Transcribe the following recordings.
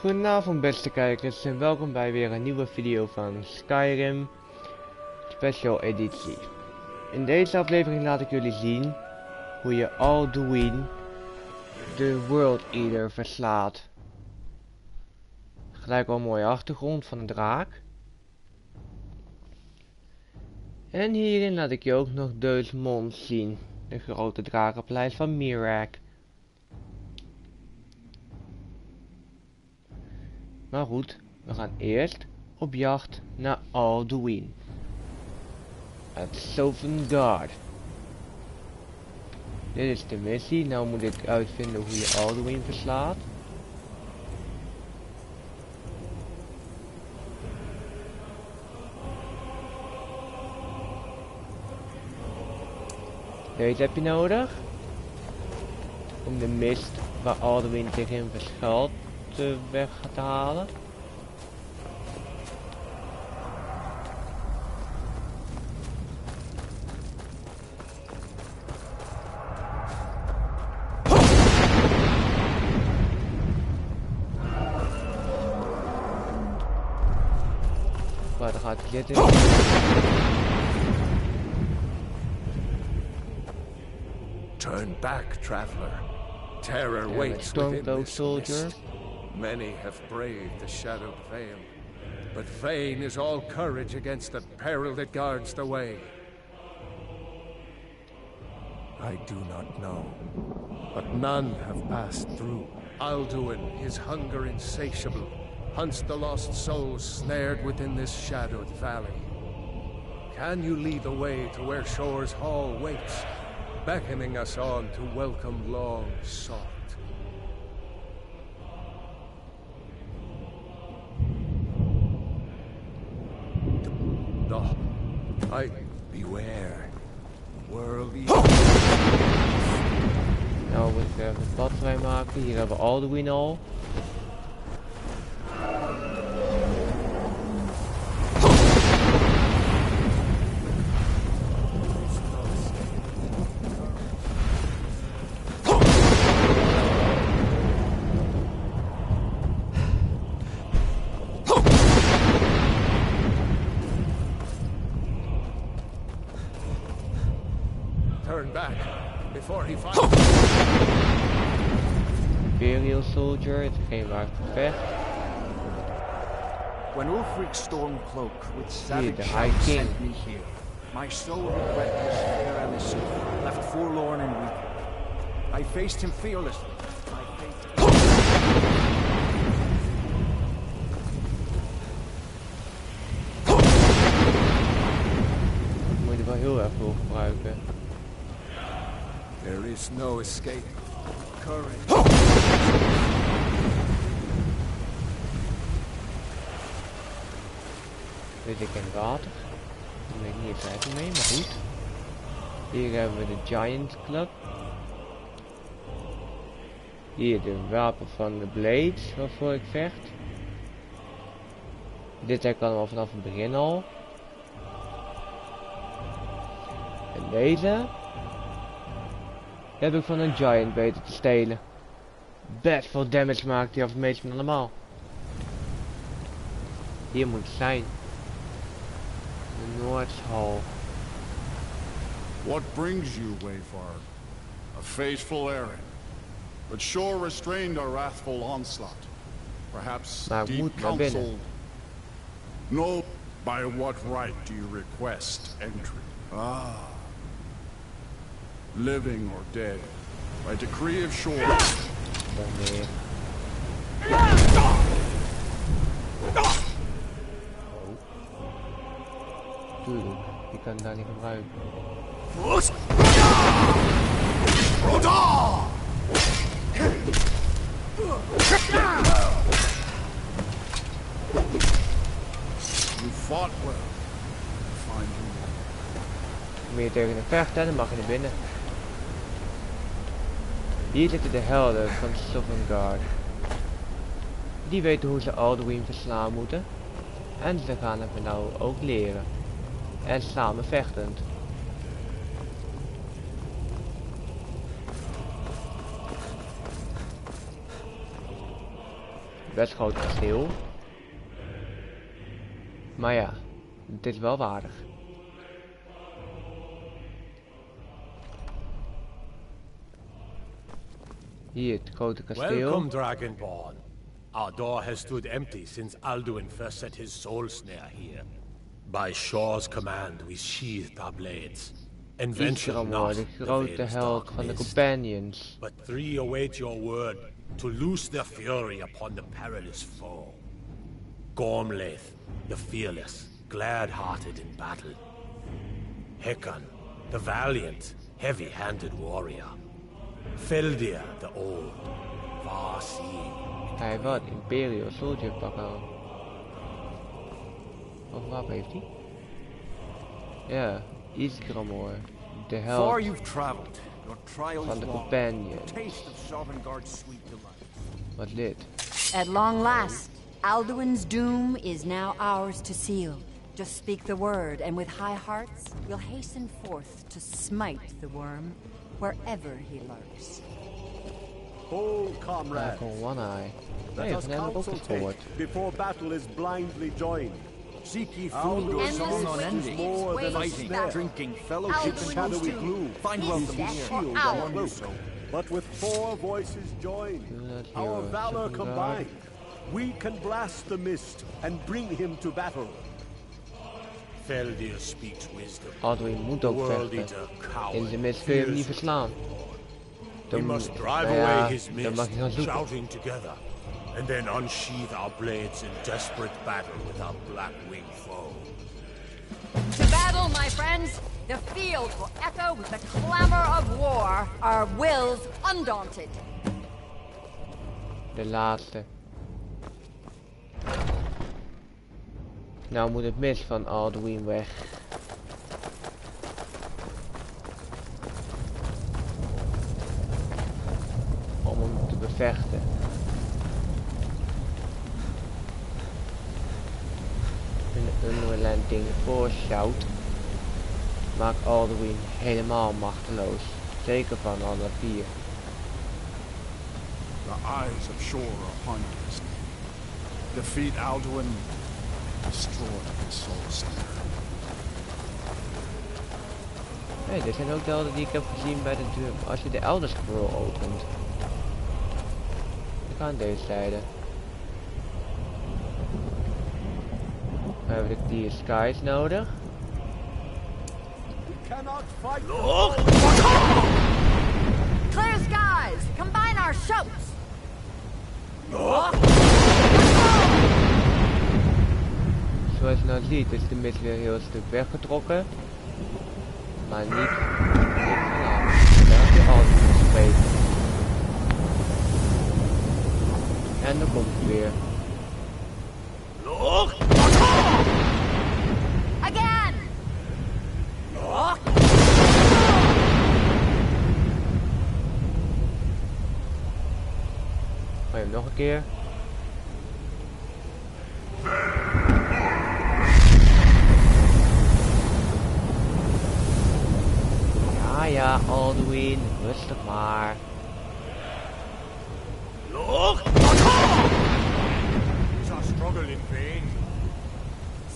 Goedenavond beste kijkers en welkom bij weer een nieuwe video van Skyrim Special Editie. In deze aflevering laat ik jullie zien hoe je Alduin, de World Eater, verslaat. Gelijk al een mooie achtergrond van een draak. En hierin laat ik je ook nog Mond zien, de grote drakenpaleis van Mirak. Maar goed, we gaan eerst op jacht naar Alduin. Het sovngarde. Dit is de missie. Nou moet ik uitvinden hoe je Alduin verslaat. Deze heb je nodig. Om de mist waar Alduin zich in verschuilt weg te halen. Waar gaat hij zitten? Turn back, traveler. Terror waits within this mist. Many have braved the shadowed veil, but vain is all courage against the peril that guards the way. I do not know, but none have passed through. Alduin, his hunger insatiable, hunts the lost souls snared within this shadowed valley. Can you lead the way to where Shore's hall waits, beckoning us on to welcome long sought? I beware. Worldly. Nou moet ik even het pad vrijmaken. Hier hebben we Alduin al. Turn back before he finds. Imperial soldier, hetgeen waar ik vecht. When ulfric stormcloak with savage the shouts High King sent me here, my soul regretted his fair Alice, left forlorn and weak. I faced him fearlessly. Moet je wel heel erg veel gebruiken. There is no escape. Courage. Dit ik in water. Daar ben ik niet blij mee, maar goed. Hier hebben we de Giant Club. Hier de wapen van de Blades waarvoor ik vecht. Dit heb ik allemaal vanaf het begin al. En deze heb ik van een Giant weten te stelen. Best veel damage maakt hij af het meest van allemaal. Hier moet het zijn. De Nords Hall. What brings you, Wayfarer? A faithful errand. But Shore restrained our wrathful onslaught. Perhaps Maar deep moet naar counsel. binnen. No, by what right do you request entry? Ah. Living or dead, by decree of Shore. Dan weer. Tuurlijk, je kan het daar niet gebruiken. You fought well. Find you. Moet je tegen een vechten, dan mag je naar binnen. Hier zitten de helden van Sovngarde. Die weten hoe ze Alduin verslaan moeten. En ze gaan het nou ook leren. En samen vechtend. best groot kasteel. Maar ja, het is wel waardig. Hier, het grote kasteel. Welcome, dragonborn. Our door has stood empty since Alduin first set his soul snare here. By Shaw's command, we sheathed our blades. And ventured not de the grote Vale's held dark van de mist. companions. But three await your word to loose their fury upon the perilous foe. Gormlaith, the fearless, glad-hearted in battle. Hekon, the valiant, heavy-handed warrior. Feldir, the old, far-seeing. Hij wat, imperial soldier pak aan. Wat wapen heeft hij? Ja, Isgramor, de Far held you've traveled. Your trials van de long. companions. Taste of Sovngarde's sweet delight. Wat dit? At long last, Alduin's doom is now ours to seal. Just speak the word, and with high hearts, we'll hasten forth to smite the worm wherever he lurks. Hold, Ja, comrade. gewoon one eye. Nee, Let us van hem heb ik ook counsel gehoord. take before battle is blindly joined. Seek ye Our food or endless song waste is unending. more than a Fighting, snare. drinking, fellowship, and Alduin's shadowy toasting. gloom. Find His welcome death here. Shield for and ours. cloak. But with 4 voices joined, Do not our heroes, valor sovngarde. combined, we can blast the mist and bring him to battle. Feldir speaks wisdom. Alduin moet The ook world vechten. eater coward. In de mist kun je hem niet fears verslaan. We Dan must moet- drive nou ja, away his dan mag mist, je gaan zoeken. shouting together, and then unsheath our blades in desperate battle with our black-winged foe. To battle, my friends! The field will echo with the clamor of war, our wills undaunted. De laatste. Nou moet het mis van Alduin weg. Om hem te bevechten. Een unrelenting voorshout maakt Alduin helemaal machteloos. Zeker van alle 4. The eyes of Shore are upon you. Defeat Alduin, destroy his soul snare. Nee, dit zijn ook de helden die ik heb gezien bij de deur. Als je de Elder Scroll opent. Ik ga aan deze zijde. Dan hebben we die skies nodig. We cannot fight. Clear skies! Combine our shouts! Zoals je nou ziet is de mist weer heel stuk weggetrokken. Maar niet vanaf. Daar heb je altijd gespreken. En dan komt het weer. Again! Ga je hem nog een keer. Ja, Alduin, rustig maar. Is our struggle in vain?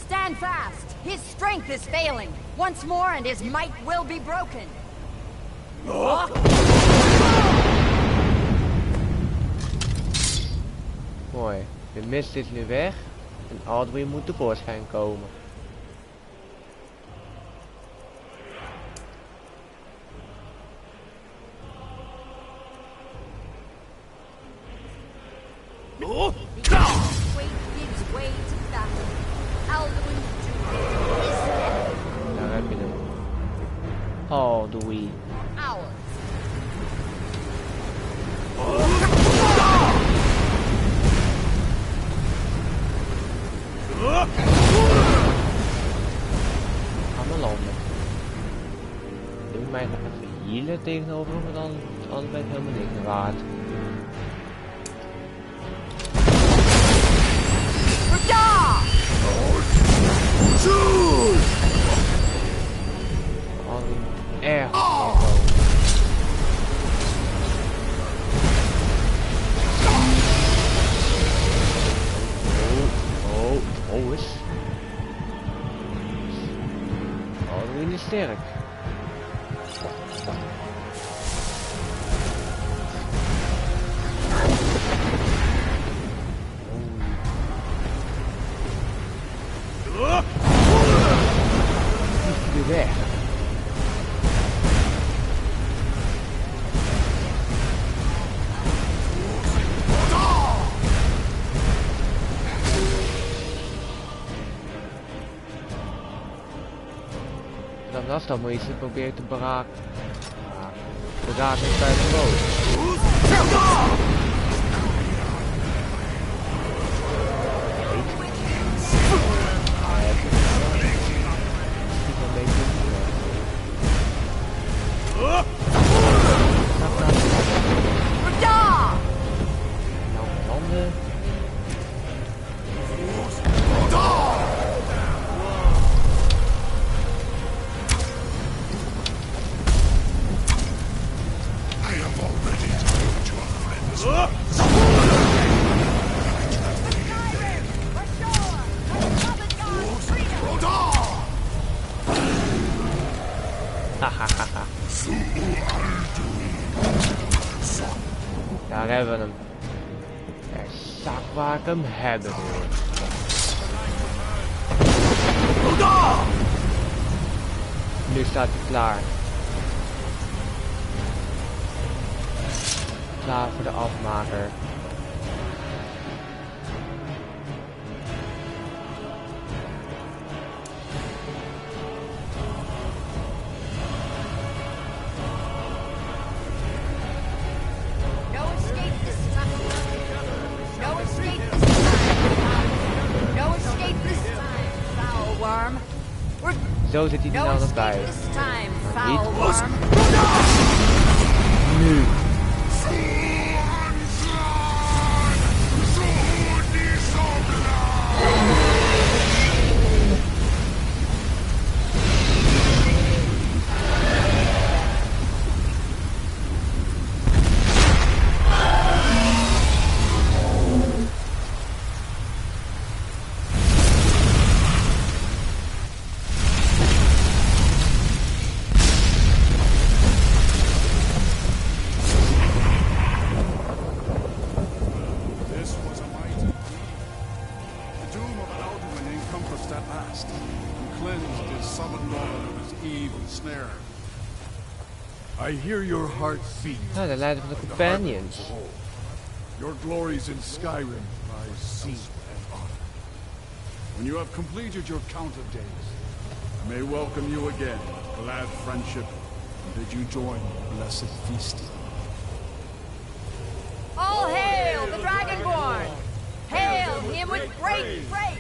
Stand fast! His strength is failing. Once more and his might will be broken. Mooi. De mist is nu weg. En Alduin moet tevoorschijn komen. Weight gives way to battle. Alduin's doom is death. Daar heb je hem. Alduin. Ours. Ga maar landen. Ik moet mij nog even healen tegenover, want anders ben ik helemaal niks waard. Alduin erg neerkomen. sterk. Weer weg. Dan afstand moet je ze proberen te beraken. Beraken is bij de boot. Daar hebben we hem. Exact waar ik hem hebben wil. Nu staat hij klaar. Klaar voor de afmaker. Zo zit hij er nou nog bij. Maar niet. Nu. I hear your heart beat. Nou, de leider van de companions. Your glories in Skyrim I see and honor. When you have completed your count of days, I may welcome you again with glad friendship and bid you join the blessed feasting. All hail the dragonborn! Hail him with great praise!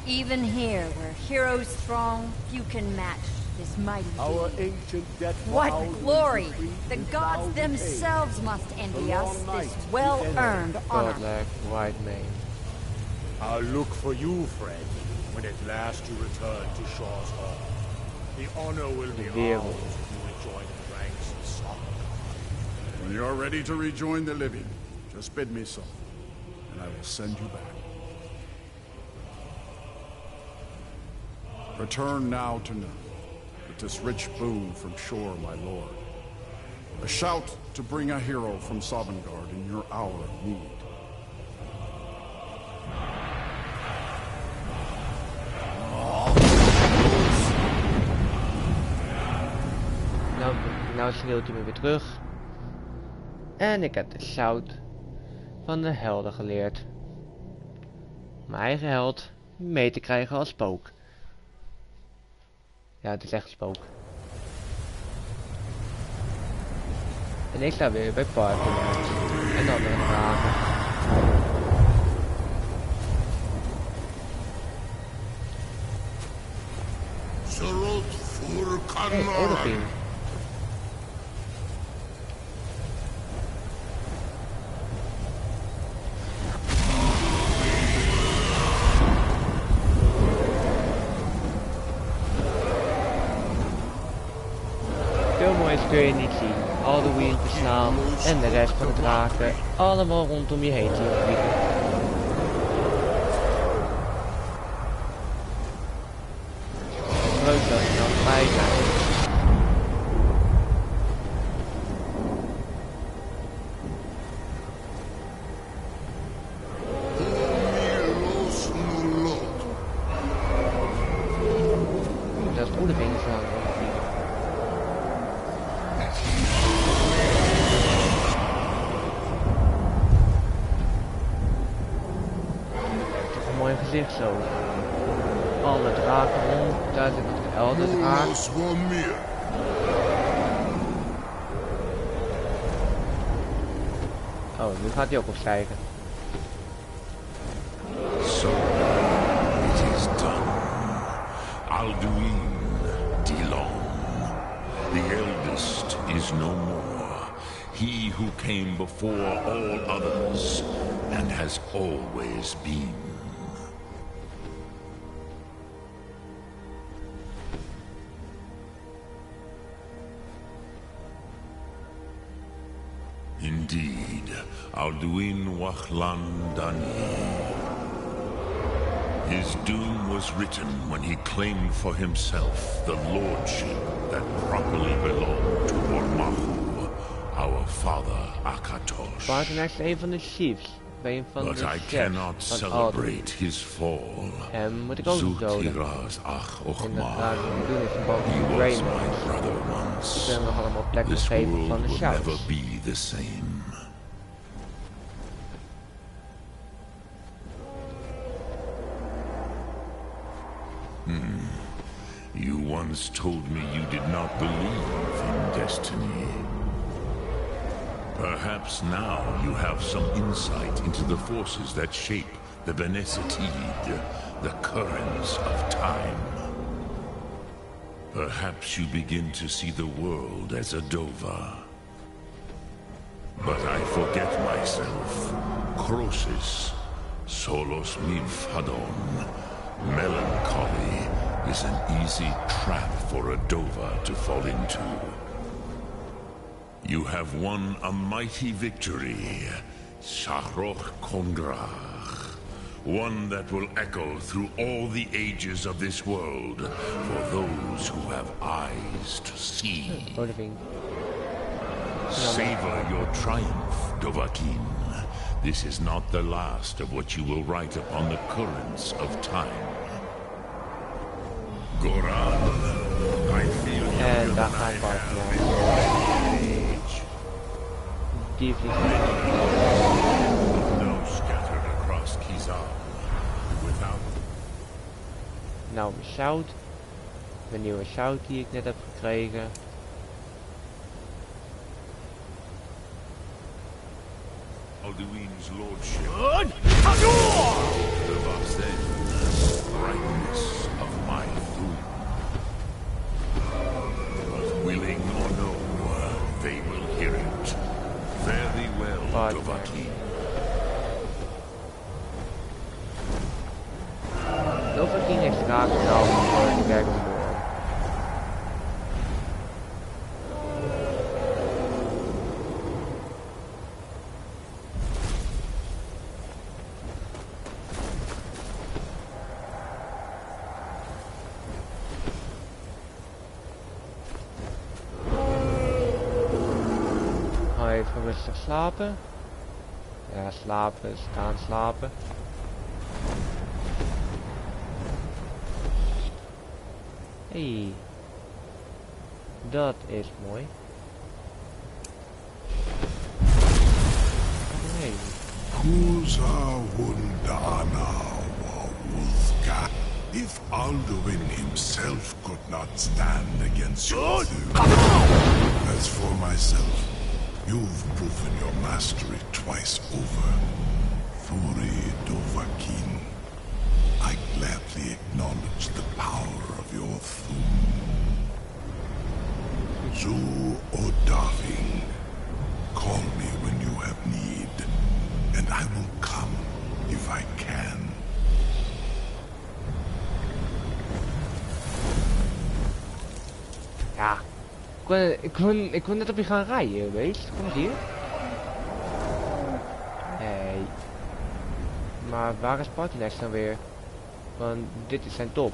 Even here, where heroes throng, few can match this mighty Our deed. ancient debt for What Alduin glory! decree The is gods now themselves repaid. must envy The us long this night well-earned honor. Godlike white mane. I'll look for you, friend, when at last you return to Shaw's Hall. The honor will be Wereld. ours if you rejoin the ranks of Sovngarde. When you're ready to rejoin the living, just bid me so, and I will send you back. Return now to Nod, with this rich boon from shore, my lord. A shout to bring a hero from Sovngarde in your hour of need. Nou schreeuwt hij me weer terug. En ik heb de shout van de helden geleerd. Mijn eigen held mee te krijgen als spook. Ja, het is echt een spook. En ik sta weer bij Parker. En andere vragen. Hey, Odin. Veel moois kun je niet zien. Alduin te slaan en de rest van de draken allemaal rondom je heen zien vliegen. Leuk dat je dan vrij zijn. Dat is goede dingen slaan rondvliegen. Toch een mooi gezicht zo. Alle draken rond, daar zit de elder draak. Oh, nu gaat hij ook opstijgen. So, it is done. Alduin, Dilong. The eldest is no more. He who came before all others, and has always been. Indeed, Alduin Wachlan Dani. His doom was written when he claimed for himself the lordship that properly belonged to Ormahu, our father Akatosh. Paardennecht is een van de chiefs. Een van But de I cannot celebrate his fall. moet ik ook doden. Zutiraz Ach En dat Ochma. gaan we doen is een boven He de was Grey my Nords. brother We once. kunnen nog allemaal plekken This geven world van de will never shouts. be the same. You once told me you did not believe in destiny. Perhaps now you have some insight into the forces that shape the Benesitid, the currents of time. Perhaps you begin to see the world as a Dova. But I forget myself. Crosis, solos mivfadon. Melancholy is an easy trap for a Dova to fall into. You have won a mighty victory, Shahroch Kondrach. One that will echo through all the ages of this world for those who have eyes to see. Savor your triumph, Dovahkiin. This is not the last of what you will write upon the currents of time. Goran, I feel you En daar gaan we naar. Die vliegt. no scattered across Kizar without Nou, een shout. De nieuwe shout die ik net heb gekregen. Alduin's lordship. The vast brightness of my throne. But willing or no, they will hear it. Fare thee well, Dovahkiin. Dovahkiin heeft raken nou voor de dragonborn. Even rustig slapen. Ja, slapen, staan slapen. Hey, dat is mooi. Hey. Kuza Wundana Wawuzka. If Alduin himself could not stand against your as for myself, you've proven your mastery twice over. Thuri Dovahkiin, I gladly acknowledge the power of your Thum. Zu Odaving, call me when you have need, and I will come if I can. Ja, Ik kon net op je gaan rijden, weet je? Kom hier. Hey. Maar waar is Partnex dan weer? Want dit is zijn top.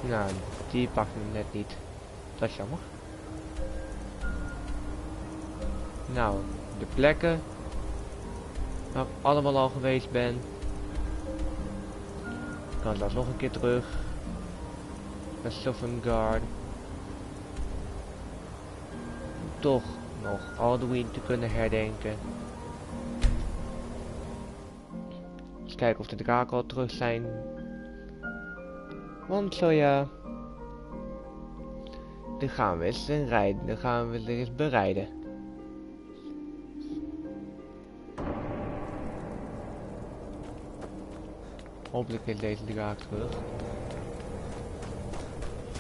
Nou, die pakt hem net niet. Dat is jammer. Nou, de plekken waar ik allemaal al geweest ben. Ik kan zelfs nog een keer terug. Naar Sovngarde. Toch nog Alduin te kunnen herdenken. Eens kijken of de draken al terug zijn. Want zo ja. Dan gaan we eens rijden. Dan gaan we er eens bereiden. Hopelijk is deze draak terug.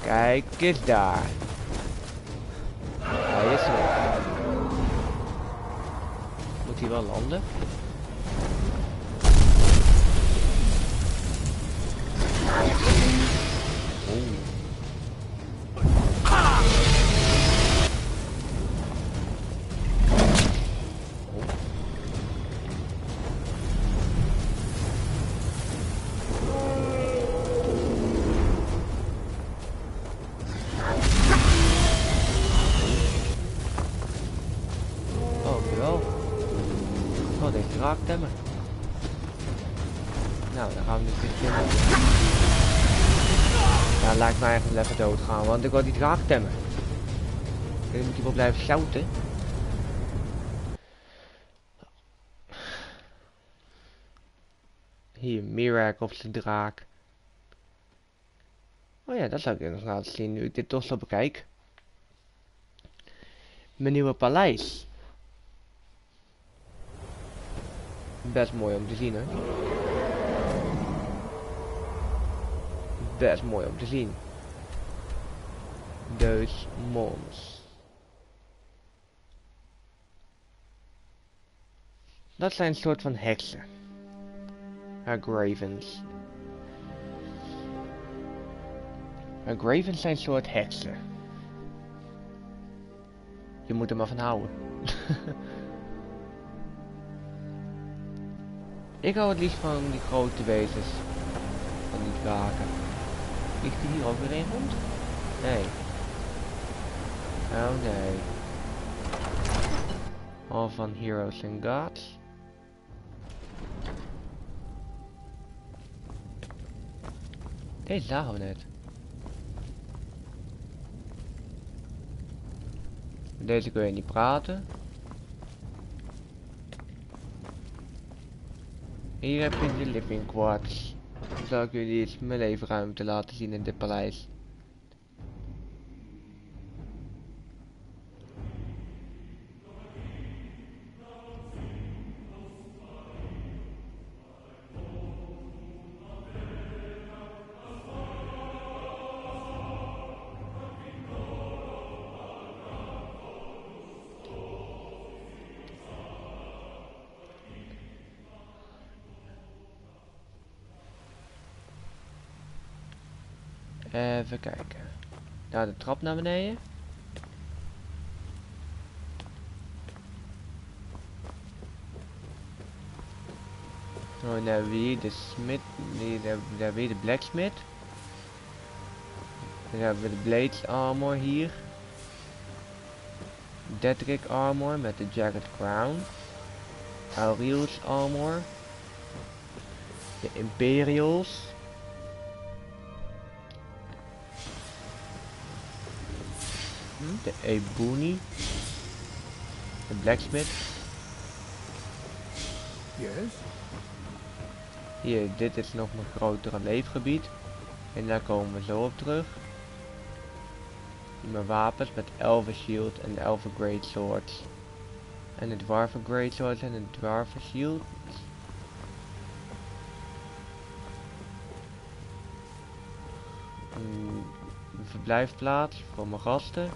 Kijk eens daar. Hij is weg. Moet hij wel landen? Temmen. Nou, dan gaan we dus dit temmen. Ja, lijkt mij eigenlijk even doodgaan, want ik wil die draak temmen. Dan moet hij wel blijven shouten. Hier, Mirak op zijn draak. Oh ja, dat zou ik nog laten zien nu ik dit toch zo bekijk. Mijn nieuwe paleis. Best mooi om te zien, hè. Best mooi om te zien. Dus mons. Dat zijn een soort van heksen. Gravens. Gravens zijn een soort heksen. Je moet er maar van houden. Ik hou het liefst van die grote wezens. Van die draken. Ligt die hier ook weer een rond? Nee. Oh nee. Al van heroes en gods. Deze zagen we net. Deze kun je niet praten. Hier heb je de living quarters. Dan zal ik jullie eens mijn leefruimte laten zien in dit paleis. Even kijken. Daar de trap naar beneden. Oh, dan hebben we hier de smid. Daar hebben we hier de blacksmith. Dan hebben we de blades armor hier. Detrick armor met de jagged crown. Auriel's armor. De imperials. De Ebony. De blacksmith. Yes. Hier, dit is nog een grotere leefgebied. En daar komen we zo op terug. Mijn wapens met Elven Shield en de Elven Great Swords. En de Dwarven Great Swords en de Dwarven Shield. Een verblijfplaats voor mijn gasten.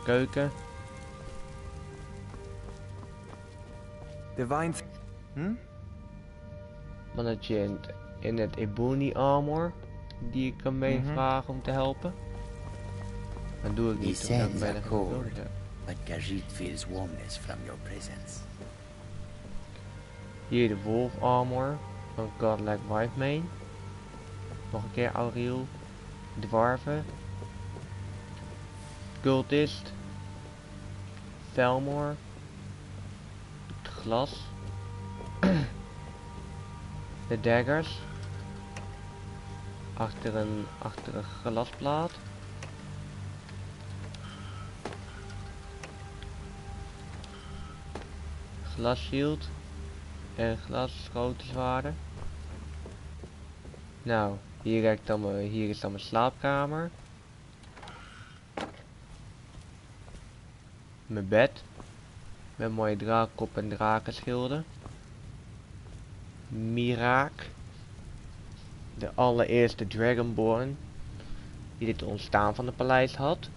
Keuken. Divine... Mannetje in het ebony armor. Die ik kan meevragen om te helpen. Dat doe ik niet, omdat ik bijna geen nodig heb. But Khajiit feels warmness from your presence. Hier de wolf armor van Godlike Wifemane. Nog een keer Auriel. Dwarven. Cultist. Velmor. Het glas. De daggers. Achter een glasplaat. Glasshield. En glasgrote zwaarden. Nou, hier is dan mijn slaapkamer. Mijn bed. Met mooie draakkop en drakenschilden. Miraak. De allereerste dragonborn. Die dit ontstaan van het paleis had.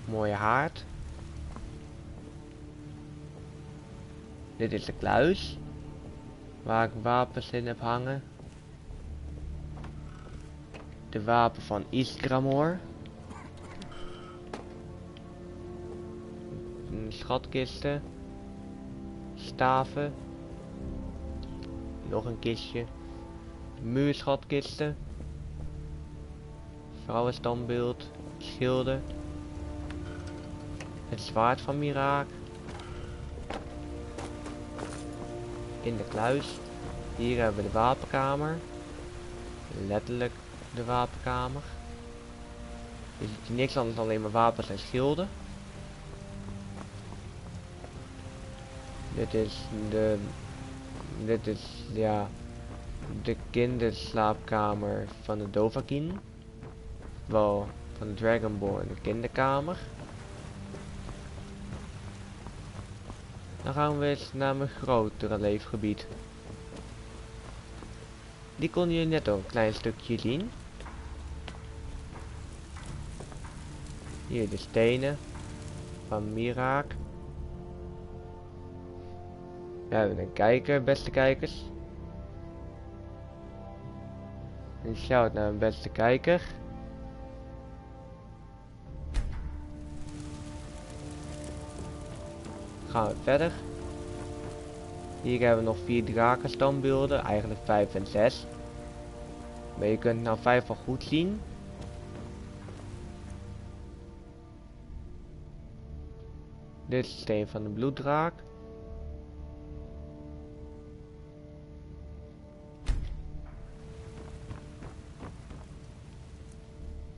Mooie haard. Dit is de kluis. Waar ik wapens in heb hangen. De wapen van Isgramor. Schatkisten. Staven. Nog een kistje. Muurschatkisten. Vrouwenstandbeeld. Schilden. Het zwaard van Miraak. In de kluis. Hier hebben we de wapenkamer. Letterlijk de wapenkamer. Je ziet hier niks anders dan alleen maar wapens en schilden. Dit is ja de kinderslaapkamer van de Dovahkiin. Wel, van de Dragonborn, de kinderkamer. Dan gaan we eens naar mijn grotere leefgebied. Die kon je net al een klein stukje zien. Hier de stenen van Miraak. We hebben een kijker, beste kijkers. Een shout naar een beste kijker. Gaan we verder. Hier hebben we nog 4 drakenstandbeelden, eigenlijk 5 en 6. Maar je kunt nou 5 wel goed zien. Dit is de steen van de bloeddraak.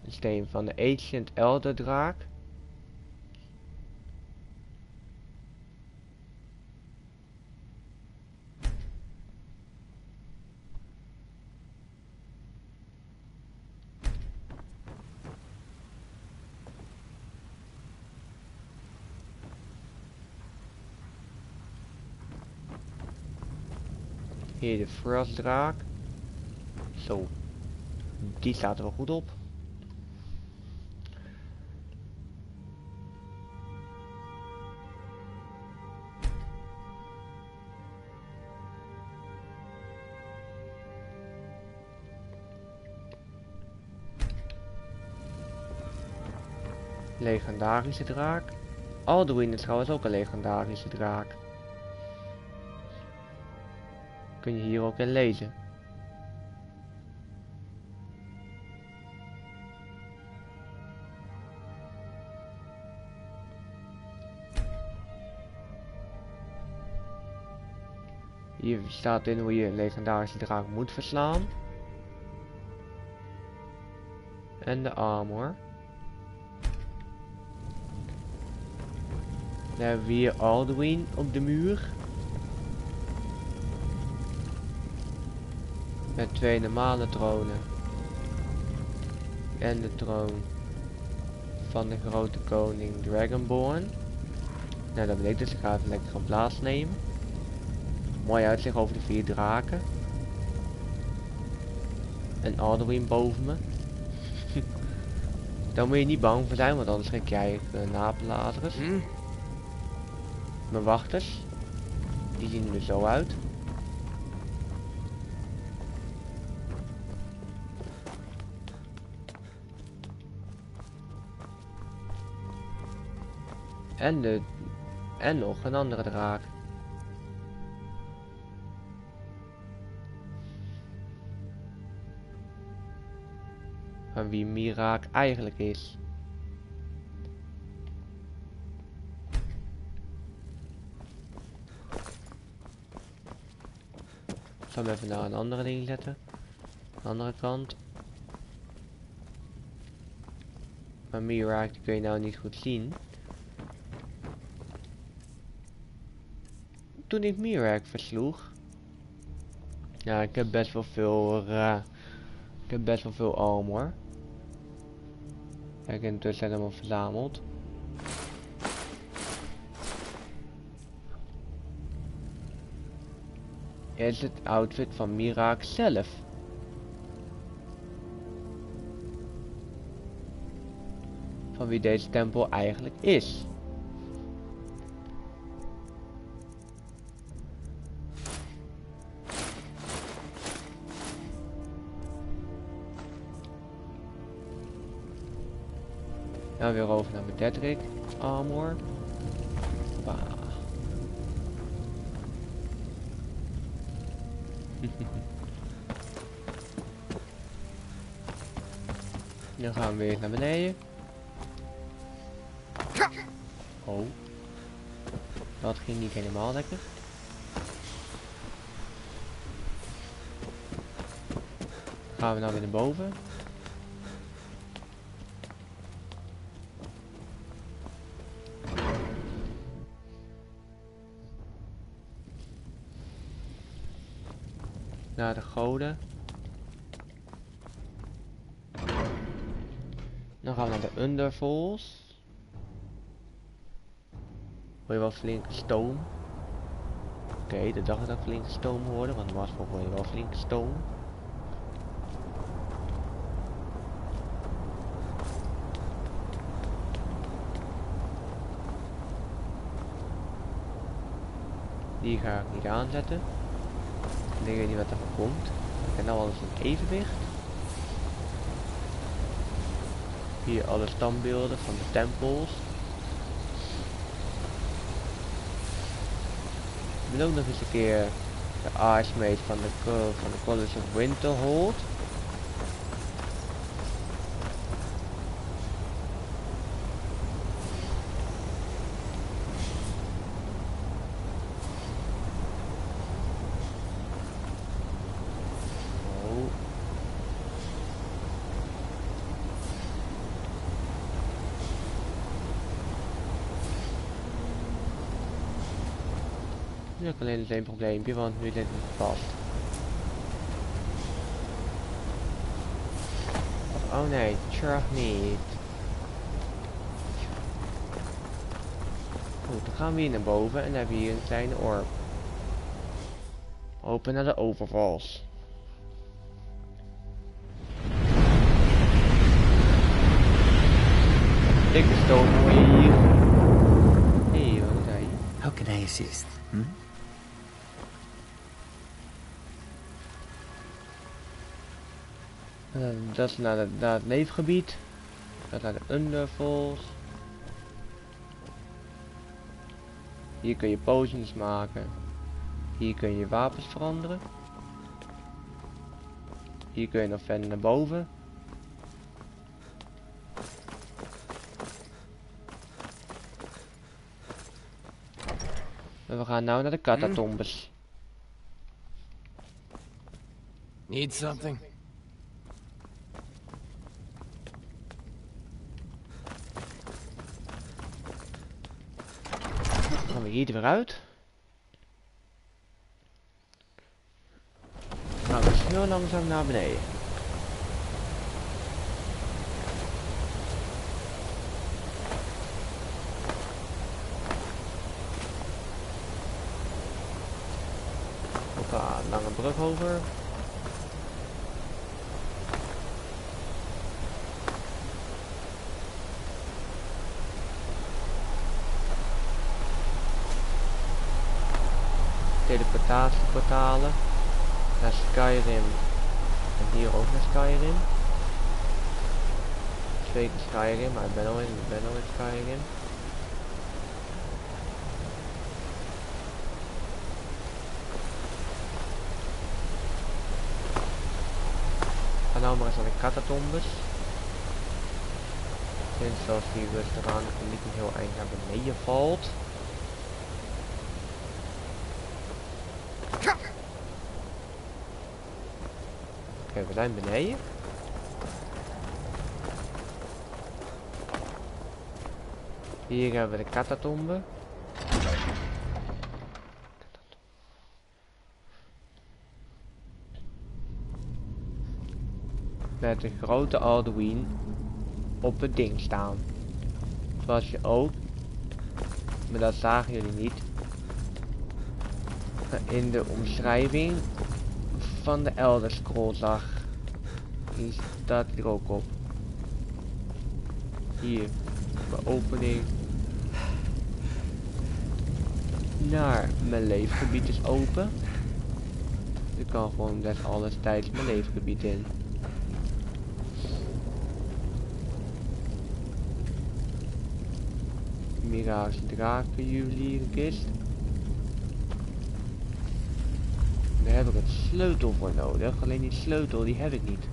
De steen van de Ancient Elder draak. Hier de frostdraak. Zo. Die staat er wel goed op. Legendarische draak. Alduin is trouwens ook een legendarische draak. Kun je hier ook in lezen. Hier staat in hoe je een legendarische draak moet verslaan. En de armor. Dan hebben we hier Alduin op de muur. Met 2 normale tronen. En de troon van de grote koning Dragonborn. Nou, dat betekent dus ik ga even lekker gaan plaatsnemen. Mooi uitzicht over de 4 draken. En Alduin boven me. Daar moet je niet bang voor zijn, want anders schrik jij napenlazers. Mijn wachters. Die zien er zo uit. En nog een andere draak. Van wie Miraak eigenlijk is. Ik zal hem even naar een andere ding zetten. De andere kant. Maar Miraak die kun je nou niet goed zien. Toen ik Miraak versloeg. Ja, ik heb best wel veel armor. Ik heb intussen helemaal verzameld. Is het outfit van Miraak zelf. Van wie deze tempel eigenlijk is. Nou weer over naar mijn Dedrick armor. Hoppa. Dan gaan we weer naar beneden. Oh. Dat ging niet helemaal lekker. Gaan we nou weer naar boven. Naar de goden. Dan gaan we naar de Underfalls. Hoor je wel flinke stoom? Oké, de dag dat ik flinke stoom hoorde, want normaal gesproken hoor je wel flinke stoom. Die ga ik niet aanzetten. Ik weet niet wat er van komt. Ik heb nou alles in evenwicht. Hier alle standbeelden van de tempels. Ik wil ook nog eens een keer de Archmage van de College of Winterhold. Nu heb ik alleen één probleempje, want nu zit het vast. Oh nee, terug niet. Goed, dan gaan we hier naar boven en dan hebben we hier een kleine orb. Open naar de overvalls. Dikke stoom hoor je hier. Hey, wat is hij? How can I assist? Dat is naar het leefgebied. Dat naar de Underfalls. Hier kun je potions maken. Hier kun je wapens veranderen. Hier kun je nog verder naar boven. En we gaan nou naar de catatombes. Need something? Dan gaan we hier weer uit. Dan gaan we heel langzaam naar beneden. Hoppa, lange brug over. teleportatieportalen naar Skyrim en hier ook naar Skyrim. 2 keer Skyrim, maar ik ben al in Skyrim. Ga nou maar eens naar de catatombes. Sinds als die rustig aan niet een heel eind naar beneden valt. Oké, we zijn beneden. Hier hebben we de catatombe. Met de grote Alduin op het ding staan. Zoals je ook, maar dat zagen jullie niet, in de omschrijving van de Elder Scroll zag. Hier staat hij er ook op. Hier, de opening naar mijn leefgebied is open. Ik kan gewoon des alles tijds mijn leefgebied in. Mirage draken juwelierenkist. Daar heb ik een sleutel voor nodig, alleen die sleutel die heb ik niet.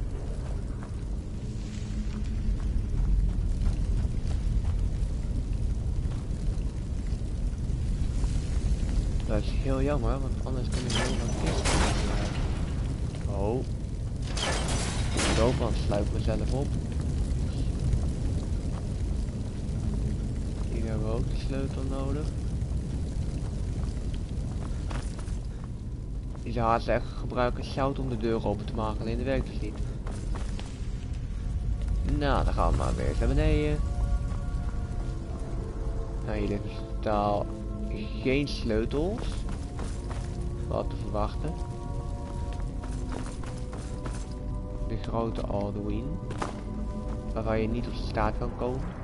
Dat is heel jammer, want anders kan ik heel lang kist. Oh. Doofman sluit mezelf op. Hier hebben we ook de sleutel nodig. Die zou haast echt gebruiken shout om de deur open te maken, alleen dat werkt dus niet. Nou, dan gaan we maar weer eens naar beneden. Nou, hier ligt dus totaal geen sleutels. Wat te verwachten. De grote Alduin, waarvan je niet op de staart kan komen.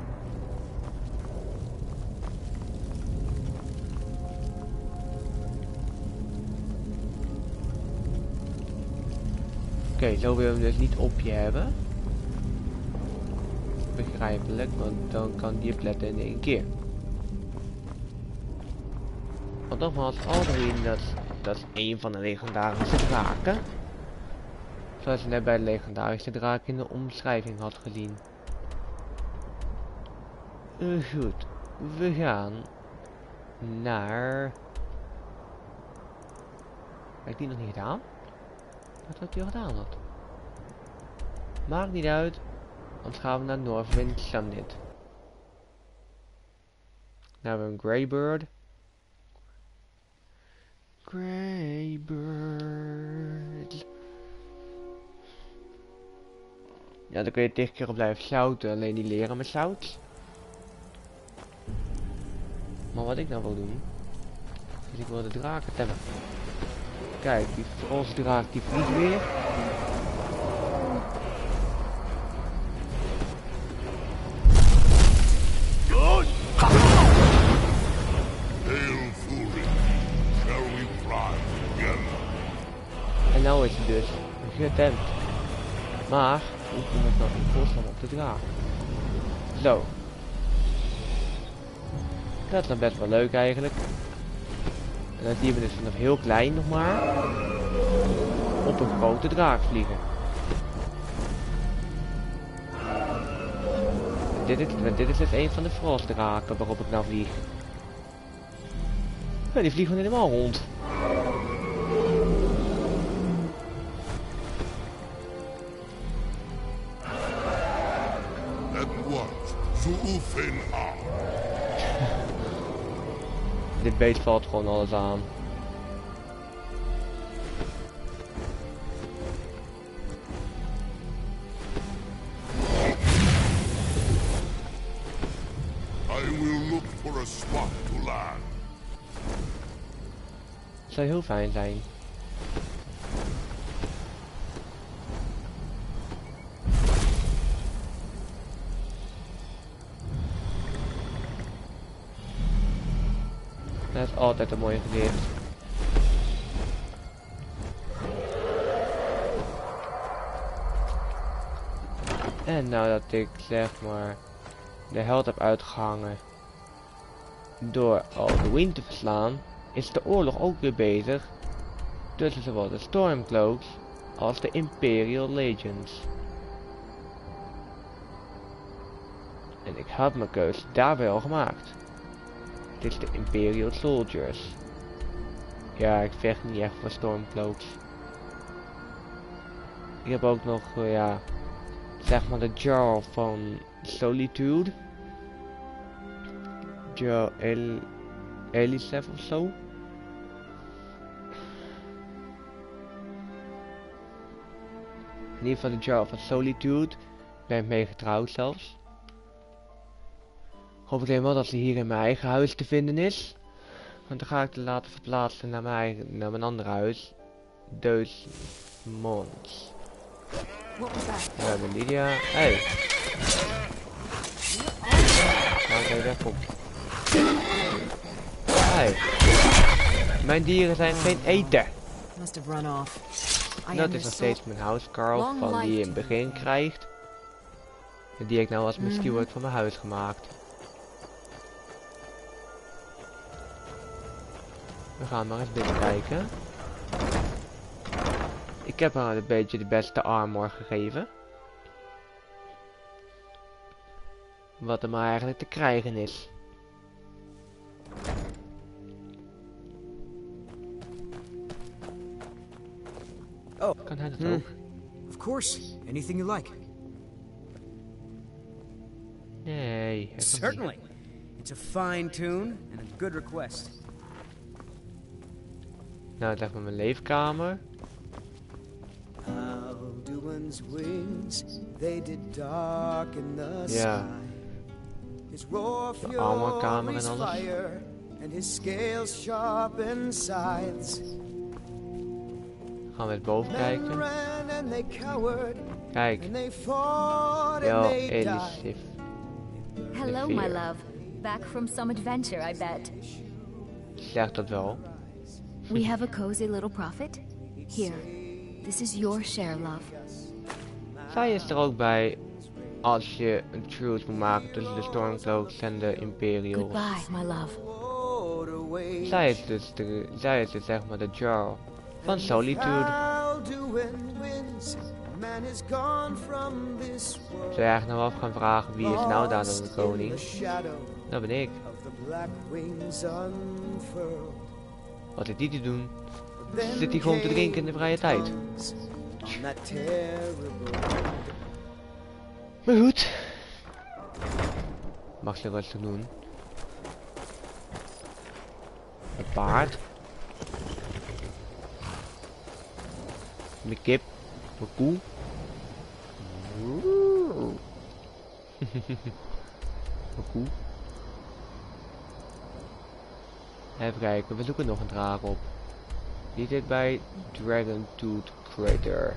Oké, zo wil je hem dus niet op je hebben. Begrijpelijk, want dan kan die pletten in één keer. Want nogmaals, Alduin, dat is een van de legendarische draken. Zoals je net bij de legendarische draak in de omschrijving had gezien. Goed, we gaan naar... Heb ik die nog niet gedaan? Wat had hij al gedaan had? Maakt niet uit, want gaan we naar Northwind Summit. Nou, we hebben een Greybird. Greybird. Ja, dan kun je 10 keer op blijven zouten, alleen die leren met zout. Maar wat ik nou wil doen, is ik wil de draken temmen. Kijk, die frostdraak die vliegt weer. En nou is hij dus getemd. Maar, hoe kom ik nog in godsnaam op de draak? Zo. Dat is dan best wel leuk eigenlijk. En dan zien we dus nog heel klein nog maar op een grote draak vliegen. Dit is dus een van de frostdraken waarop ik nou vlieg. Ja, die vliegen helemaal rond. Dit beest valt gewoon alles aan. I will look for a spot to land. Zou heel fijn zijn. Dat is altijd een mooi gezicht. En nou dat ik zeg maar de held heb uitgehangen door Alduin te verslaan, is de oorlog ook weer bezig tussen zowel de stormcloaks als de imperial legions. En ik heb mijn keus daarbij al gemaakt. Het is de imperial soldiers. Ja, ik vecht niet echt voor stormcloaks. Ik heb ook nog, ja, zeg maar de jar van solitude. Jar Elisef of zo. In ieder geval de jar van solitude. Ben ik mee getrouwd zelfs. Hoop ik alleen wel dat ze hier in mijn eigen huis te vinden is. Want dan ga ik de laten verplaatsen naar mijn andere huis. Dus Mons. We hebben Lydia. Hey. Laat hij weg op. Hey. Mijn dieren zijn geen eten. Dat is nog steeds mijn housecarl van die je in het begin krijgt. En die ik nou als mijn steward van mijn huis gemaakt. We gaan maar eens binnen kijken. Ik heb haar een beetje de beste armor gegeven. Wat er maar eigenlijk te krijgen is. Oh, kan hij dat ook? Of course, anything you like. Nee, Certainly. It's a fine tune and a good request. Nou, het ligt met mijn leefkamer. Alduin's wings, they did darken the Ja. His roar de armorkamer en fury's alles. fire, and his scales sharpened scythes. Gaan we eens boven kijken. Men ran and they cowered, Kijk. and they fought Yo, and they died. Elisif. Hello, my love. Back from some adventure, I bet. Zeg dat wel. We have a cozy little profit. Here, this is your share, love. Zij is er ook bij als je een truce moet maken tussen de stormcloaks en de imperial. Goodbye, my love. Zij is dus zeg maar de jar van solitude. Zou je eigenlijk nou af gaan vragen wie is nou daar dan de koning? Dat ben ik. Wat zit die te doen? Zit hij gewoon te drinken in de vrije tijd? Maar goed. Mag ze rustig doen. Een paard. Mijn kip. Mijn koe. Mijn koe. Even kijken, we zoeken nog een draak op. Die zit bij Dragon Tooth Crater.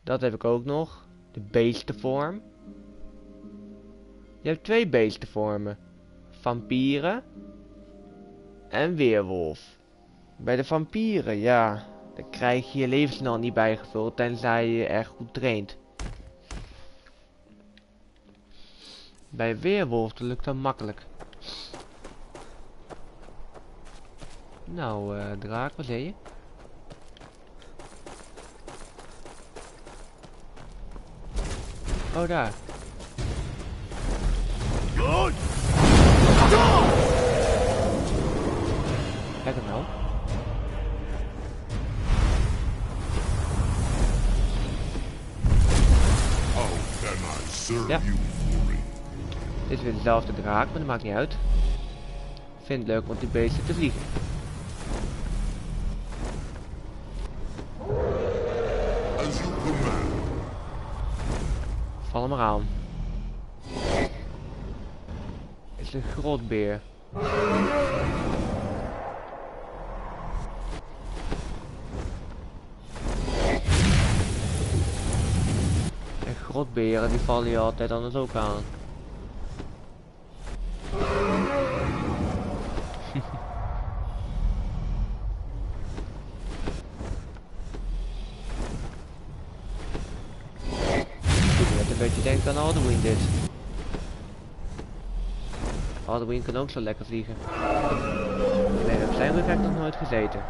Dat heb ik ook nog. De beestenvorm. Je hebt twee beestenvormen. Vampieren. En weerwolf. Bij de vampieren, ja. Dan krijg je je levenssnel niet bijgevuld tenzij je erg goed traint. Bij weerwolf lukt dat makkelijk. Nou, draak, wat zei je? Oh, daar. Kijk hem nou. Ja. Dit is weer dezelfde draak, maar dat maakt niet uit. Ik vind het leuk om die beesten te vliegen. Val hem eraan. Het is een grotbeer. En grotberen die vallen je altijd anders ook aan. dat je denkt aan Alduin dit. Alduin kan ook zo lekker vliegen. Nee, op zijn rug heb ik nog nooit gezeten.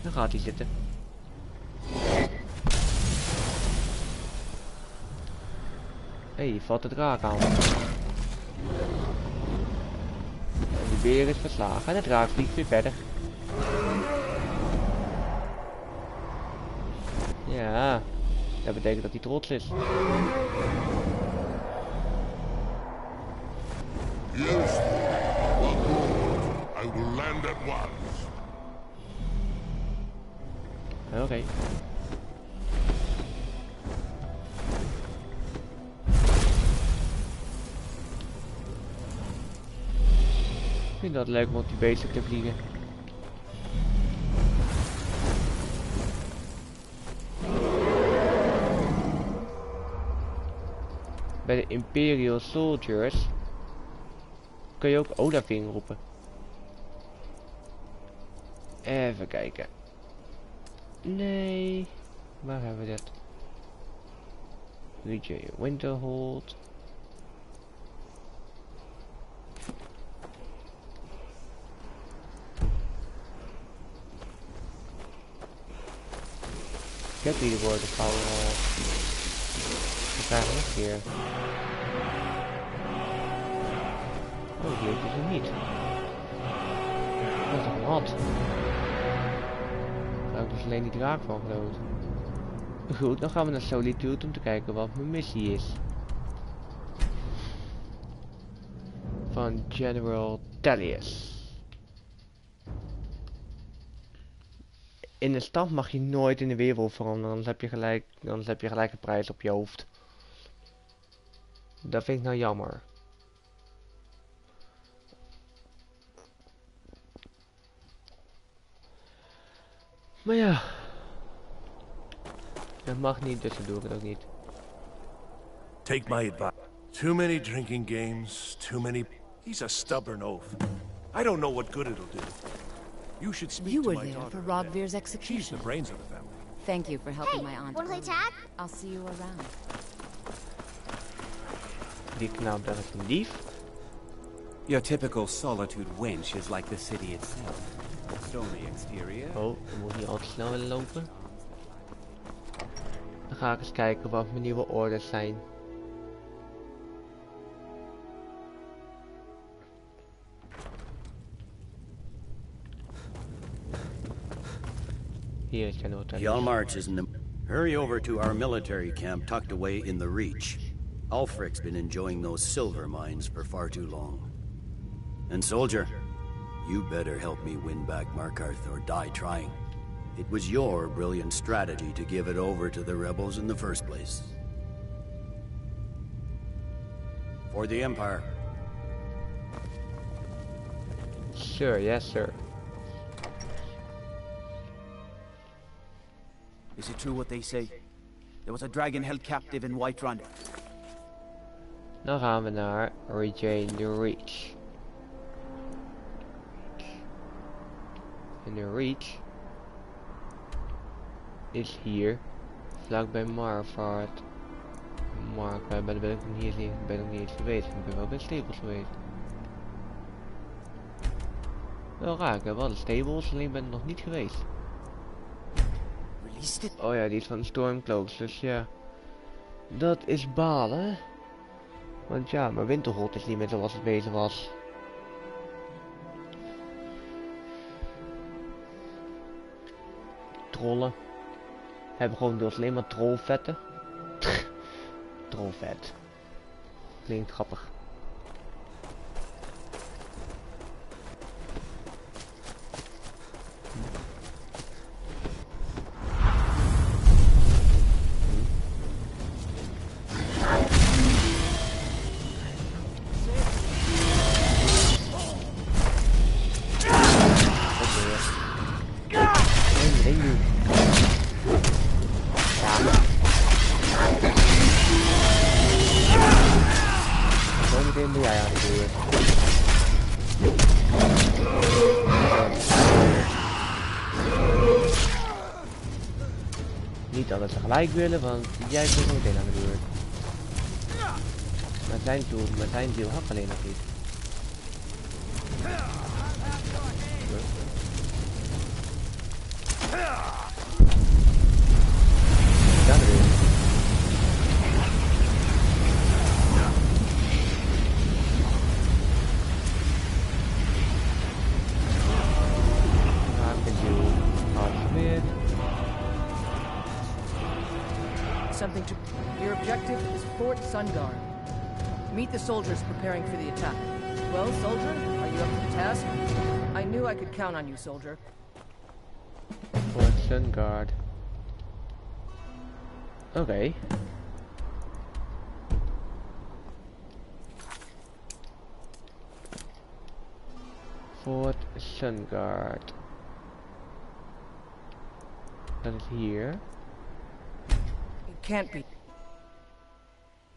Dan gaat hij zitten. Hé, hier valt de draak aan. En de beer is verslagen en de draak vliegt weer verder. Ja, dat betekent dat hij trots is. Yes, I will land at once. Oké. Ik vind dat leuk om op die beesten te vliegen. Bij de imperial soldiers kun je ook Olafing roepen. Even kijken. Nee, waar hebben we dat? DJ Winterhold. Ik heb die woorden van we krijgen nog een keer. Oh, die heeft dus niet. Dat is toch een had. Daar heb ik dus alleen die draak van gedood. Goed, dan gaan we naar Solitude om te kijken wat mijn missie is. Van General Tallius. In de stad mag je nooit in de weerwolf veranderen, anders heb je gelijk een prijs op je hoofd. Dat vind ik nou jammer. Maar ja, dat mag niet, dus dat doe ik het ook niet. Take my advice. Too many drinking games, too many... He's a stubborn oaf. I don't know what good it'll do. You should speak You to were my there daughter. for Rodvir's She's execution. the brains of the family. Thank you for helping my aunt. Wanna play tag? I'll see you around. Die knap, dat is een dief. Your typical Solitude wench is like the city itself. Stony exterior. Oh, we moeten niet al te snel willen lopen. Dan ga ik eens kijken wat mijn nieuwe orders zijn. Hier is General Tallius. Hjalmarch isn't a... Hurry over to our military camp tucked away in the Reach. Ulfric's been enjoying those silver mines for far too long. And soldier, you better help me win back Markarth or die trying. It was your brilliant strategy to give it over to the rebels in the first place. For the Empire. Sure, yes sir. Is it true what they say? There was a dragon held captive in Whiterun. Dan gaan we naar Regain the Reach. En de Reach is hier, vlakbij Marvaart. Maar ben ik nog niet eens geweest. Ik ben wel bij stables geweest. Wel raar, ik heb wel de stables, alleen ben ik nog niet geweest. Oh ja, die is van de stormcloaks, dus ja. Dat is balen. Want ja, mijn winterhold is niet meer zoals het bezig was. Trollen. Hebben gewoon dus alleen maar trollvetten. Trollvet. Klinkt grappig. niet alles tegelijk willen, want jij komt zo meteen aan de beurt. Maar zijn ziel had alleen nog niet. Daar weer. Something to... Your objective is Fort Sovngarde. Meet the soldiers preparing for the attack. Well, soldier, are you up to the task? I knew I could count on you, soldier. Fort Sovngarde. Okay. Fort Sovngarde. Dat is hier. Can't be.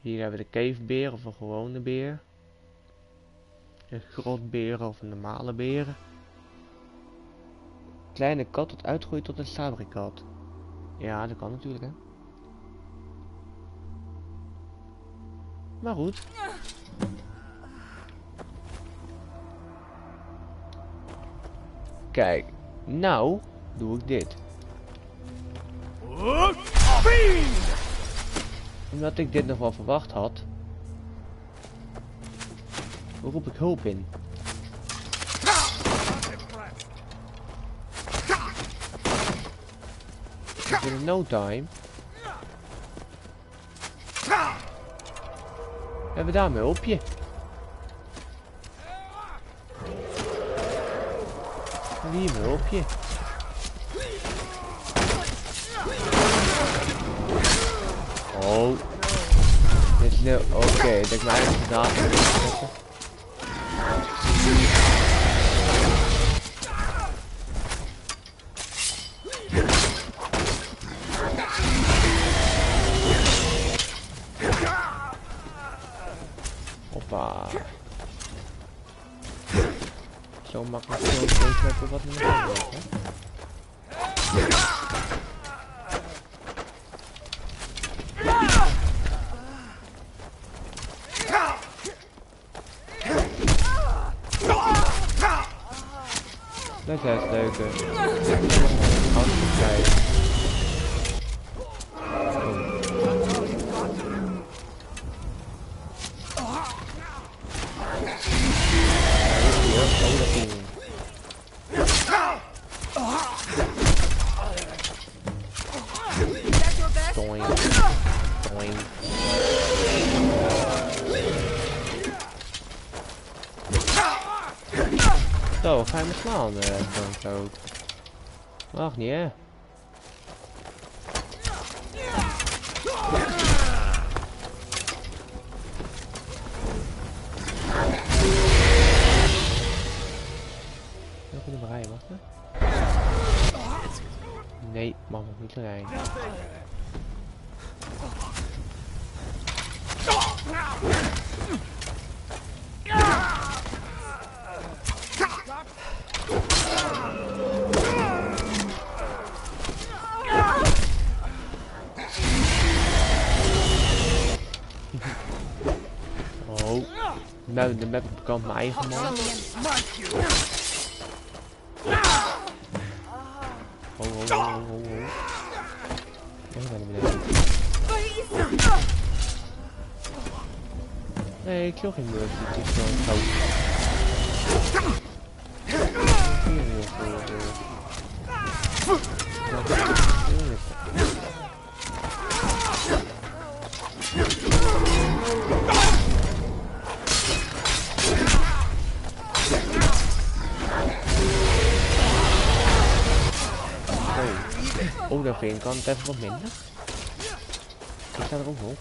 Hier hebben we de cavebeer of een gewone beer. Een grotbeer of een normale beer. Kleine kat dat uitgroeit tot een sabrikat. Ja, dat kan natuurlijk, hè. Maar goed. Kijk, nou doe ik dit. Omdat ik dit nog wel verwacht had, roep ik hulp in. In no time hebben we daar een hulpje. En hier een hulpje. Oh. Dit is nu... Oké, dat ik mijn eigen gedaan heb. Hoppa. Zo makkelijk zo steeds wat we nog doen, hè? Dat is het leuke. Altijd kijken. Zo, ga je me slaan, stormcloak. Mag niet, hè? Even de rijden, wachten. Nee, mag nog niet rijden. Oh, nou de map bekant mijn eigen man. Oh. Ik ben er beneden. Nee, ik kill geen mercy, het is gewoon fout. Oh, dat vind ik kan het even wat minder. Ik sta er ook op.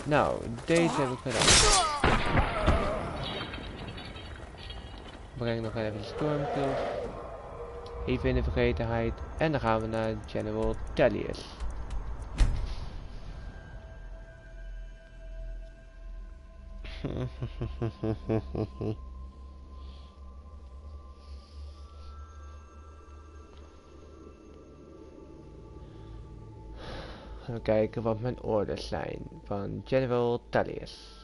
Nou, deze heb ik gedaan. Breng nog even de stormcloaks. Even in de vergetenheid. En dan gaan we naar General Tallius. Gaan we kijken wat mijn orders zijn van General Tallius.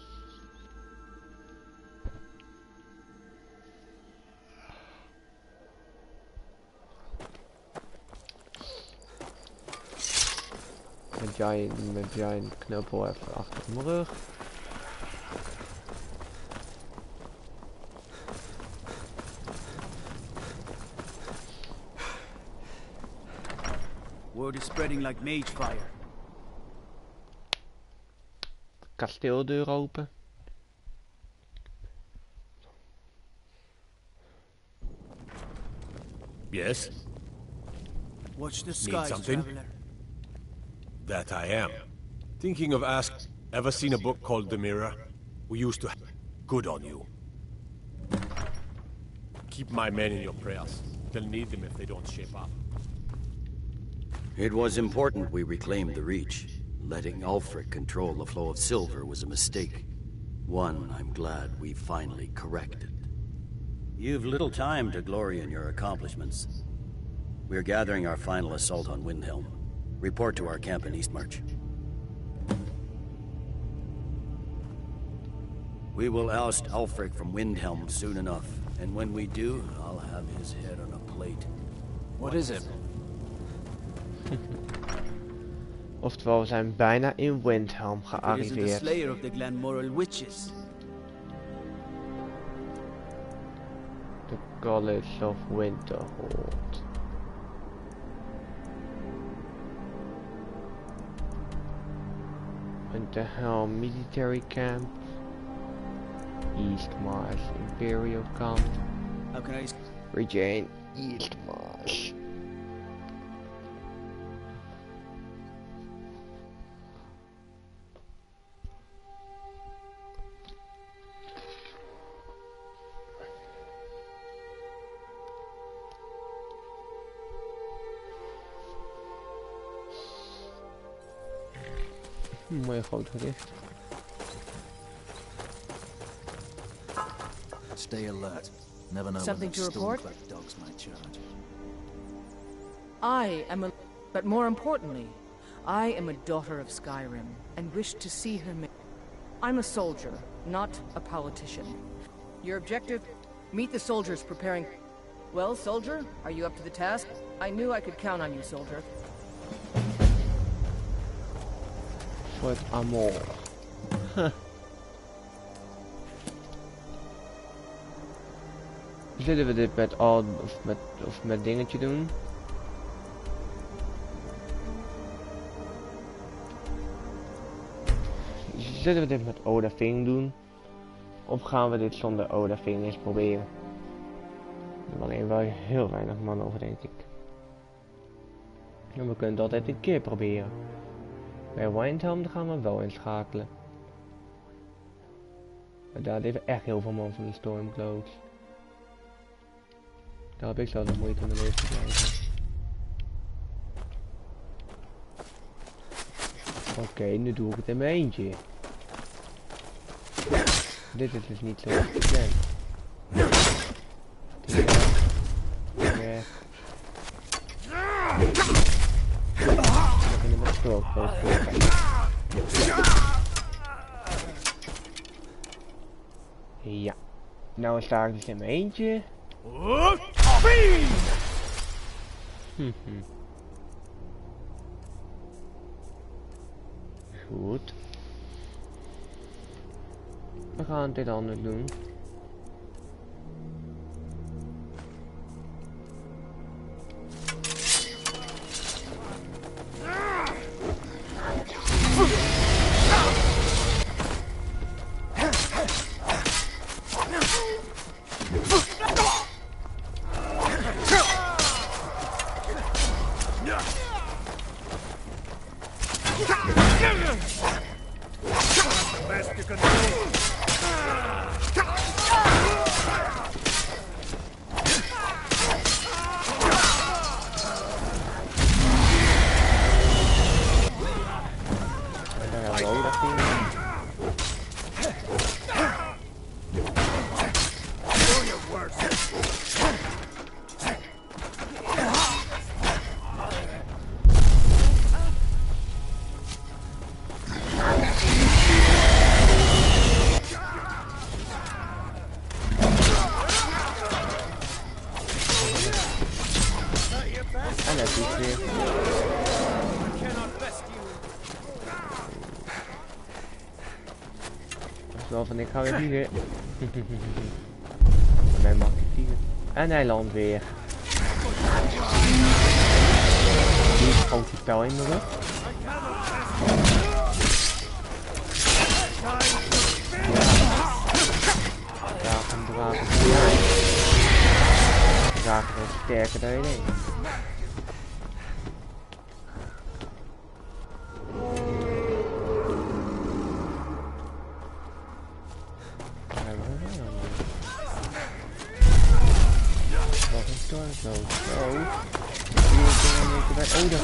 Mijn giant knuppel even achter mijn rug. Word is spreading like mage fire. Kasteeldeur open. Yes? Watch the Need skies, something? traveler. That I am. Thinking of ask. Ever seen a book called The Mirror? We used to have good on you. Keep my men in your prayers. They'll need them if they don't shape up. It was important we reclaimed the Reach. Letting Ulfric control the flow of silver was a mistake. One I'm glad we finally corrected. You've little time to glory in your accomplishments. We're gathering our final assault on Windhelm. Report to our camp in Eastmarch. We will oust Ulfric from Windhelm soon enough. And when we do, I'll have his head on a plate. What is it? Oftewel, we zijn bijna in Windhelm It isn't the gearriveerd. slayer of the Glanmoral witches. The College of Winterhold. Winterhelm Military Camp. Eastmarch Imperial Camp. How can I... Regain Eastmarch. Mooi groot gericht. Stay alert. Never know Something when to report? stormcloak dogs might charge. I am a... But more importantly, I am a daughter of Skyrim, and wish to see her I'm a soldier, not a politician. Your objective? Meet the soldiers preparing... Well, soldier, are you up to the task? I knew I could count on you, soldier. Wat amor. Zullen we dit met al of met dingetje doen? Zullen we dit met Odafing doen? Of gaan we dit zonder Odafing eens proberen? Er hebben alleen wel heel weinig man over, denk ik. En we kunnen het altijd een keer proberen. Bij Windhelm gaan we wel inschakelen. Maar daar leven echt heel veel man van de stormcloaks. Daar heb ik zelf de moeite om de leven te blijven. Oké, nu doe ik het in mijn eentje. Dit is dus niet zo gepland. Ja, nou sta ik dus in mijn eentje. Goed. We gaan dit anders doen. Van ik ga weer vliegen. Mij mag ik vliegen. En hij landt weer. Die schoot die pijl in de lucht. Ja, een draken. Draken is sterker dan je denkt. Oh, dat vind ik.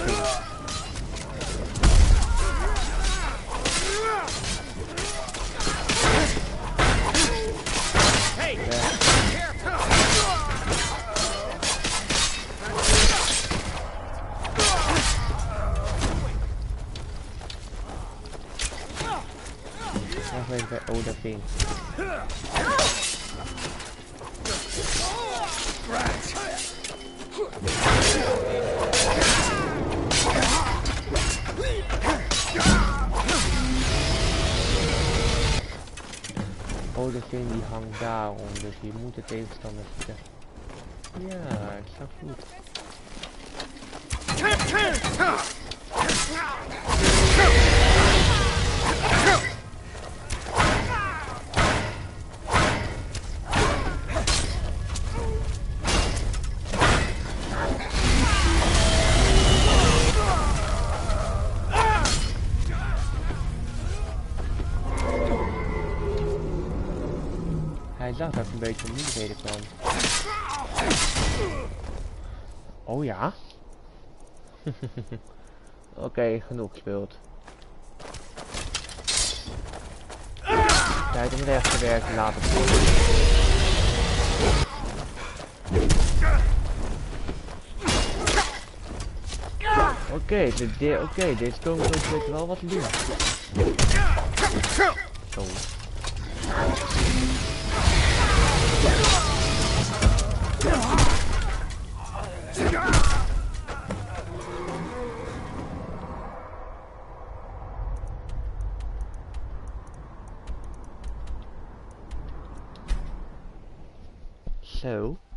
Hey! Nog even bij oh, dat vind ik. Oh, dat ding die hangt daarom, dus je moet de tegenstander zitten. Ja, het staat goed. Hij zag dat een beetje moeilijkheden kwam. Oh ja? Oké, genoeg gespeeld. Tijd om recht te werken laten. Oké, dit stormcloaks weet wel wat te doen. Zo.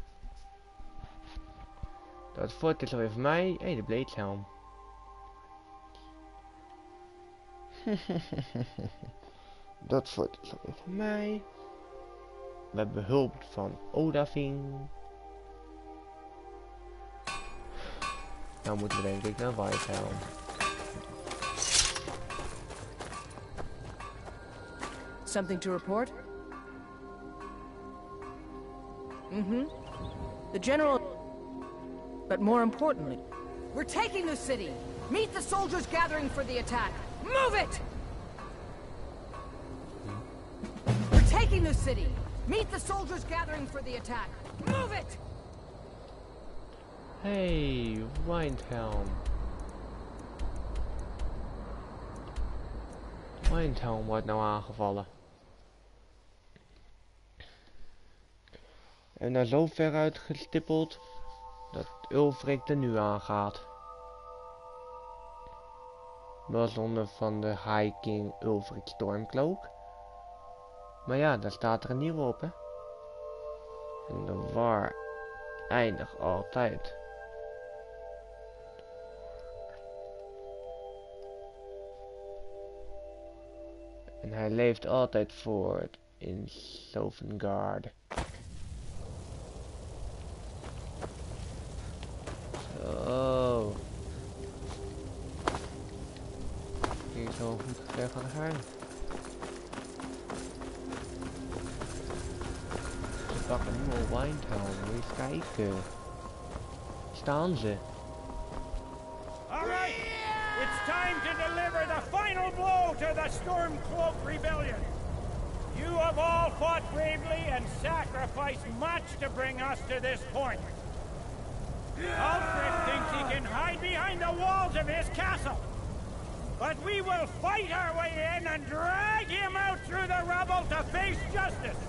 Zo. Dat fort is alweer voor mij. Hé, de bleedshelm. Dat fort is alweer voor mij. We hebben hulp van Odafing. Nou moeten we denk ik naar Whitehelm. Something to report? The general... But more importantly... We're taking the city! Meet the soldiers gathering for the attack! Move it! We're taking the city! Meet the soldiers gathering for the attack! Move it! Hey, Whitehelm. Whitehelm wordt nou aangevallen. En daar zo ver uitgestippeld dat Ulfric er nu aangaat. Wel zonder van de High King Ulfric Stormcloak. Maar ja, daar staat er een nieuwe op, hè. En de war eindigt altijd. En hij leeft altijd voort in Sovngarde. Zo. Hier zo goed ver gaan gaan. pak een nieuwe wijntown. Moet je eens kijken. Staan ze? Alright! It's time to deliver the final blow to the Stormcloak rebellion! You have all fought bravely and sacrificed much to bring us to this point. Ulfric thinks he can hide behind the walls of his castle. But we will fight our way in and drag him out through the rubble to face justice.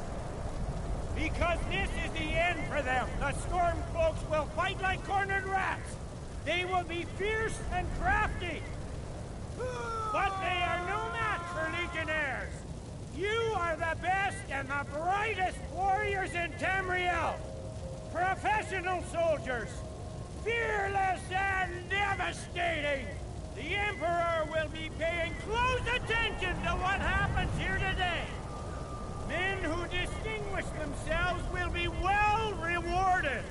Because this is the end for them. The Stormcloaks will fight like cornered rats. They will be fierce and crafty. But they are no match for legionnaires. You are the best and the brightest warriors in Tamriel. Professional soldiers. Fearless and devastating. The Emperor will be paying close attention to what happens here today. Men who distinguish themselves will be well rewarded.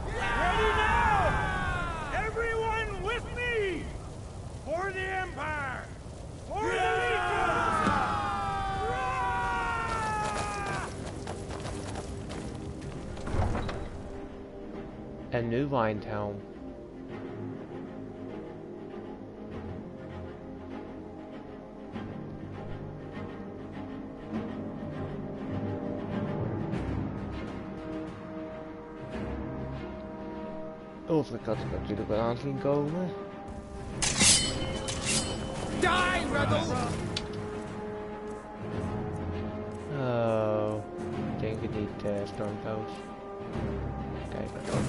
Ready now! Everyone with me! For the Empire! For the Legions! En nu Winetown. Ulfric had ik natuurlijk wel aan zien komen. Die, rebel! Oh, ik denk het niet, stormcloaks. Kijk, wat ook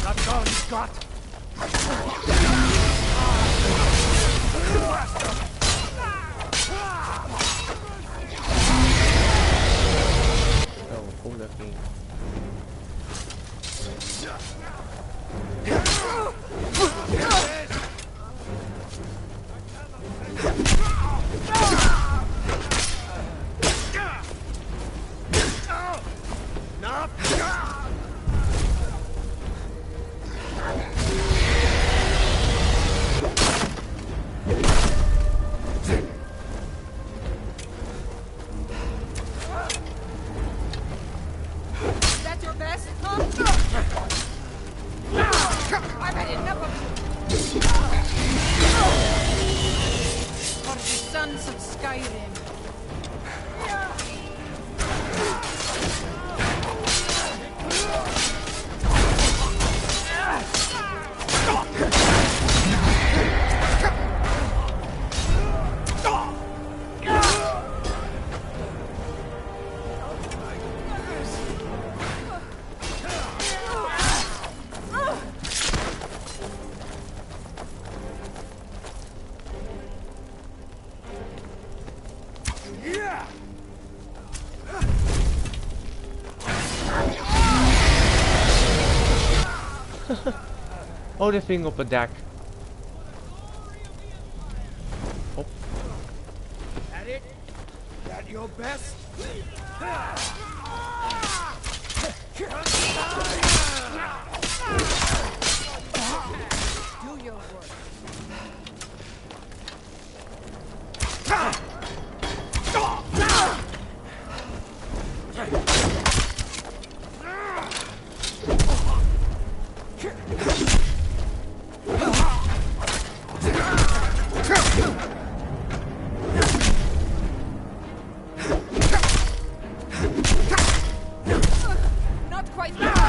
That's all he's got! Oh, kom dat niet. Sons of Skyrim. Oh, dat ving op het dak. Op. That it? That your best? Do your work. Not quite.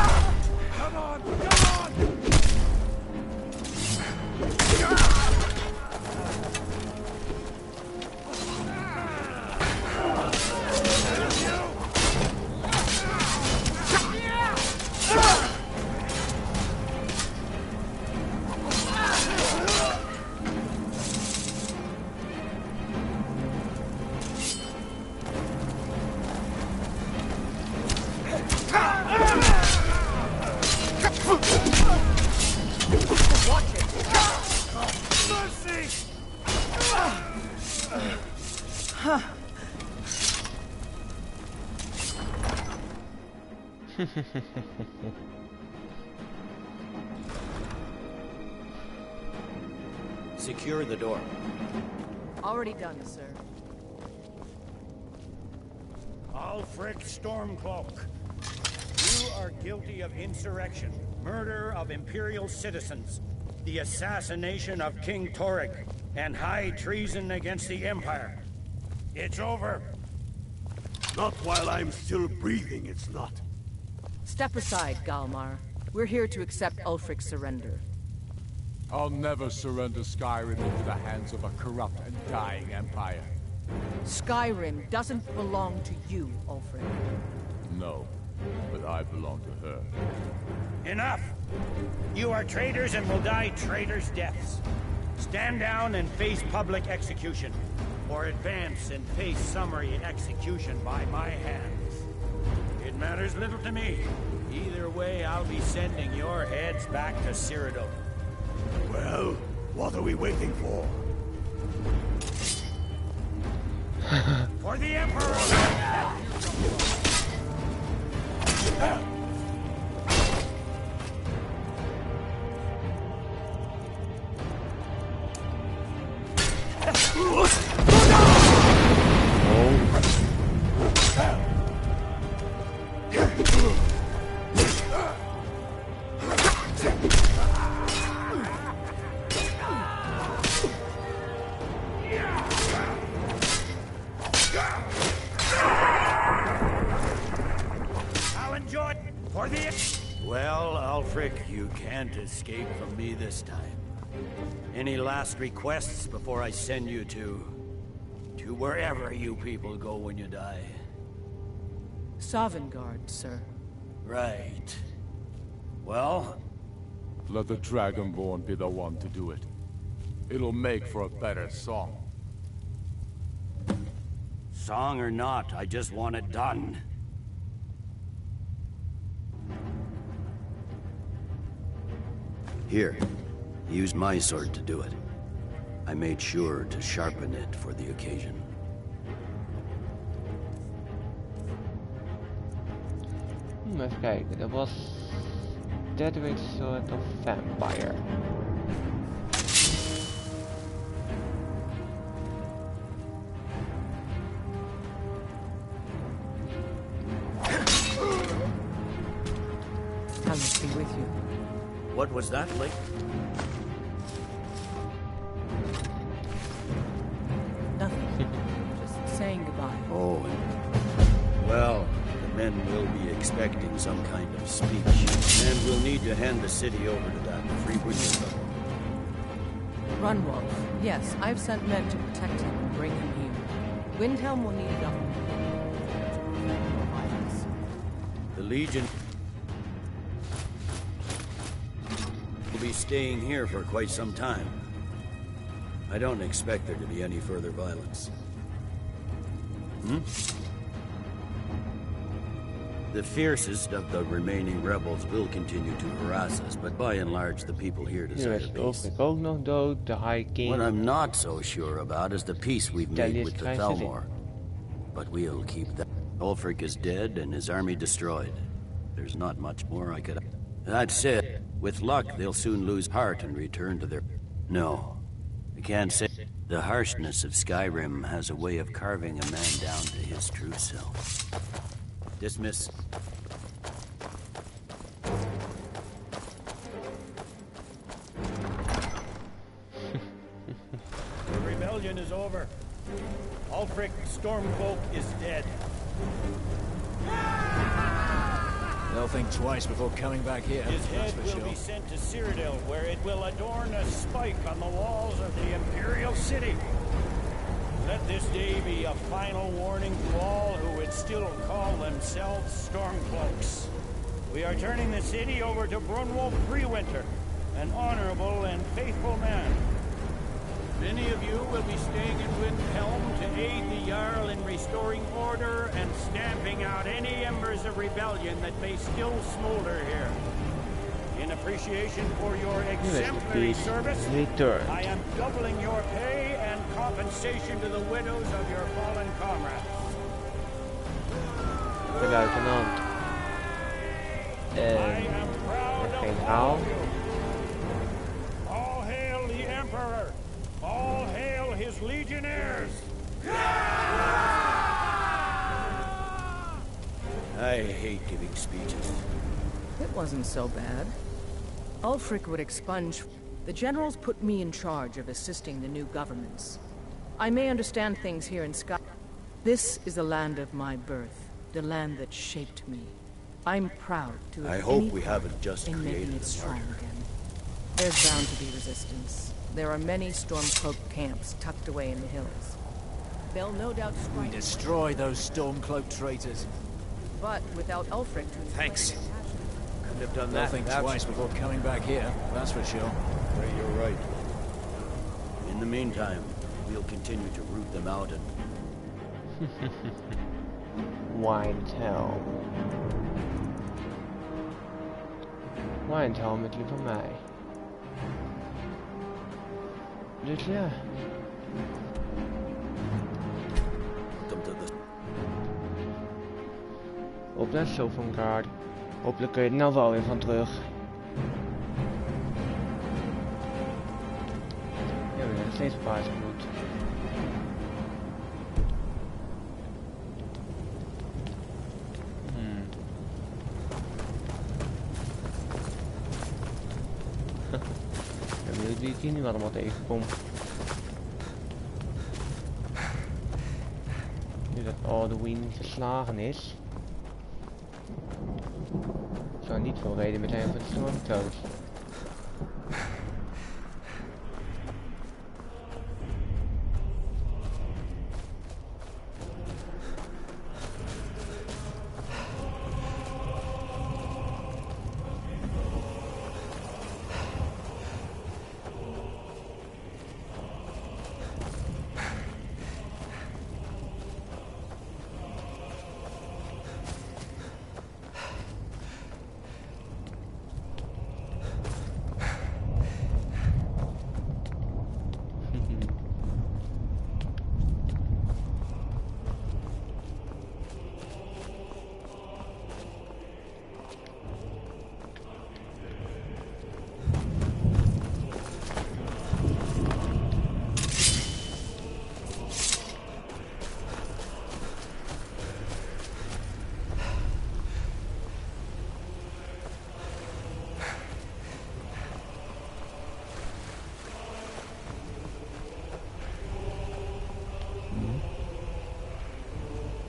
Secure the door. Already done, sir. Ulfric Stormcloak, you are guilty of insurrection, murder of imperial citizens, the assassination of King Torrig, and high treason against the Empire. It's over. Not while I'm still breathing, it's not. Step aside, Galmar. We're here to accept Ulfric's surrender. I'll never surrender Skyrim into the hands of a corrupt and dying empire. Skyrim doesn't belong to you, Ulfric. No, but I belong to her. Enough! You are traitors and will die traitors' deaths. Stand down and face public execution, or advance and face summary execution by my hands. It matters little to me. Either way, I'll be sending your heads back to Cyrodiil. Well, what are we waiting for? For the Emperor! Well, Ulfric, you can't escape from me this time. Any last requests before I send you to wherever you people go when you die? Sovngarde, sir. Right. Well? Let the dragonborn be the one to do it. It'll make for a better song. Song or not, I just want it done. Here, use my sword to do it. I made sure to sharpen it for the occasion. Even kijken, dat was Deadweight Sword of Vampire. Tallius be with you. What was that, Blake? Nothing. Just saying goodbye. Oh, well, the men will be expecting some kind of speech, and we'll need to hand the city over to that freewheeler rebel. Runwolf. Yes, I've sent men to protect him and bring him here. Windhelm will need government to prevent more violence. The Legion will be staying here for quite some time. I don't expect there to be any further violence. The fiercest of the remaining rebels will continue to harass us, but by and large the people here deserve a peace. Ook nog dood, de High King. What I'm not so sure about is the peace we've made with the Thalmor. But we'll keep that. Ulfric is dead and his army destroyed. There's not much more I could... That said, with luck they'll soon lose heart and return to their... No, I can't say. The harshness of Skyrim has a way of carving a man down to his true self. Dismiss. The rebellion is over. Ulfric Stormcloak is dead. They'll think twice before coming back here. His head will be sent to Cyrodiil, where it will adorn a spike on the walls of the Imperial City. Let this day be a final warning to all who would still call themselves Stormcloaks. We are turning the city over to Brunwolf Freewinter, an honorable and faithful man. Many of you will be staying in Windhelm to aid the Jarl in restoring order and stamping out any embers of rebellion that may still smolder here. In appreciation for your exemplary service, I am doubling your pay and compensation to the widows of your fallen comrades. De luitenant. generaal. All hail the Emperor! All hail his legionnaires! I hate giving speeches. It wasn't so bad. Ulfric would expunge. The generals put me in charge of assisting the new governments. I may understand things here in Sky. This is the land of my birth, the land that shaped me. I'm proud to have I hope we haven't just in making created it a strong martyr. again. There's bound to be resistance. There are many stormcloak camps tucked away in the hills. They'll no doubt strike. Destroy those stormcloak traitors. But without Ulfric to Thanks. Couldn't have done that They'll think without twice before coming back here, that's for sure. You're right. In the meantime, we'll continue to root them out and... Wijnhelm. Wijnhelm met liever mij. Dus ja. Op naar Sovngarde. Hopelijk kun je er nou wel weer van terug. Ja, we zijn nog steeds paardenbloed. Ik ben benieuwd wie ik hier nu allemaal tegenkom. Nu dat Alduin geslagen is. Zou niet veel reden meer zijn voor de stormcloaks.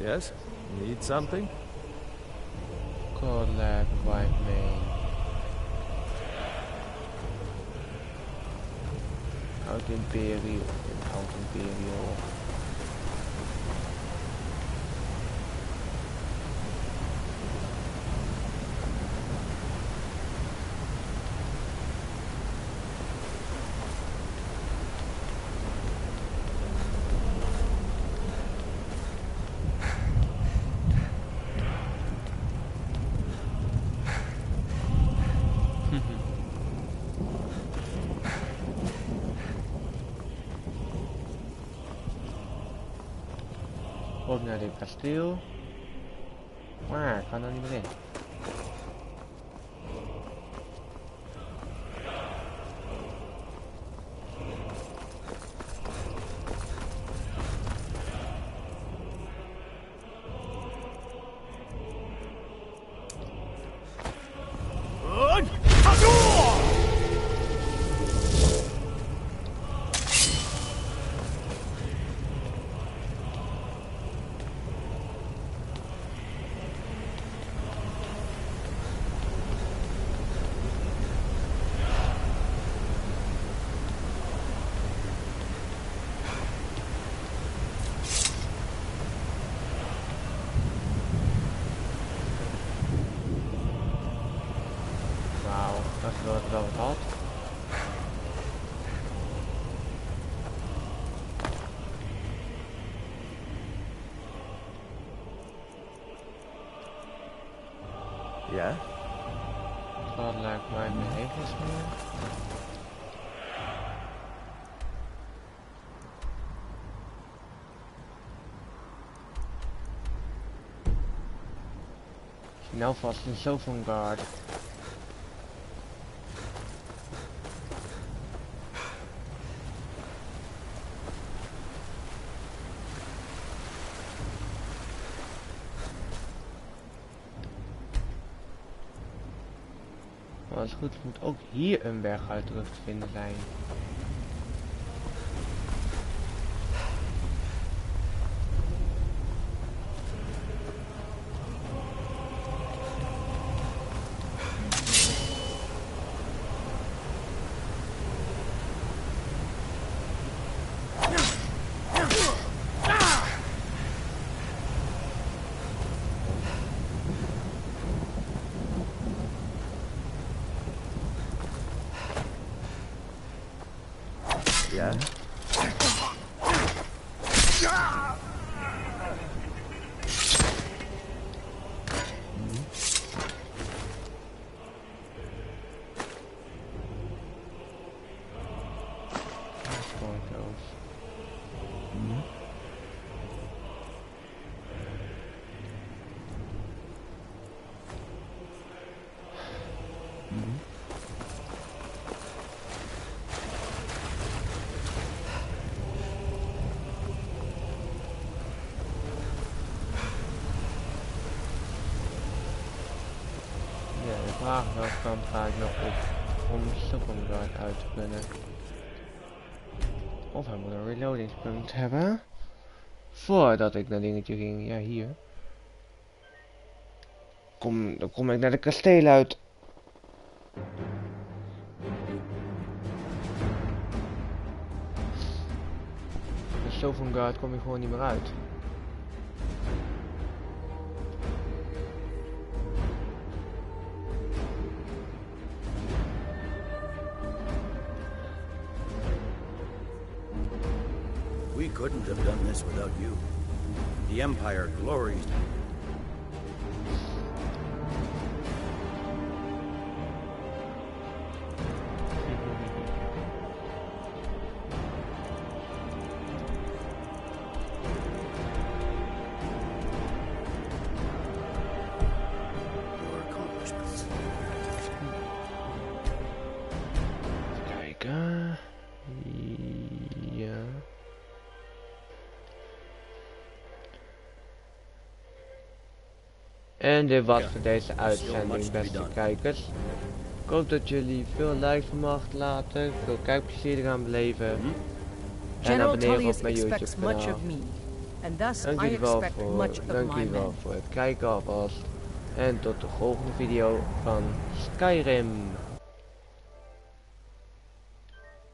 Yes? Need something? God lag white mane. Out imperial and out imperial. Op naar dit kasteel. Maar ik kan er niet meer in. Wel wat had. Ja? Dat lijkt mij mijn egels meer. Nou vast een sovngarde. Maar als het goed is, moet ook hier een berguit terug te vinden zijn. Ja? Welke kant ga ik nog op om sovngarde uit te kunnen? Of hij moet een reloadingspunt hebben voordat ik naar dingetje ging. Ja, hier. Dan kom ik naar de kasteel uit. De sovngarde kom je gewoon niet meer uit. We couldn't have done this without you. The Empire glories. Your accomplishments. Kijken. Ja. En dit was voor deze uitzending, beste kijkers. Ik hoop dat jullie veel likes van me achterlaten, veel kijkplezier gaan beleven. En abonneren op mijn YouTube kanaal. Dank jullie wel voor het kijken alvast. En tot de volgende video van Skyrim.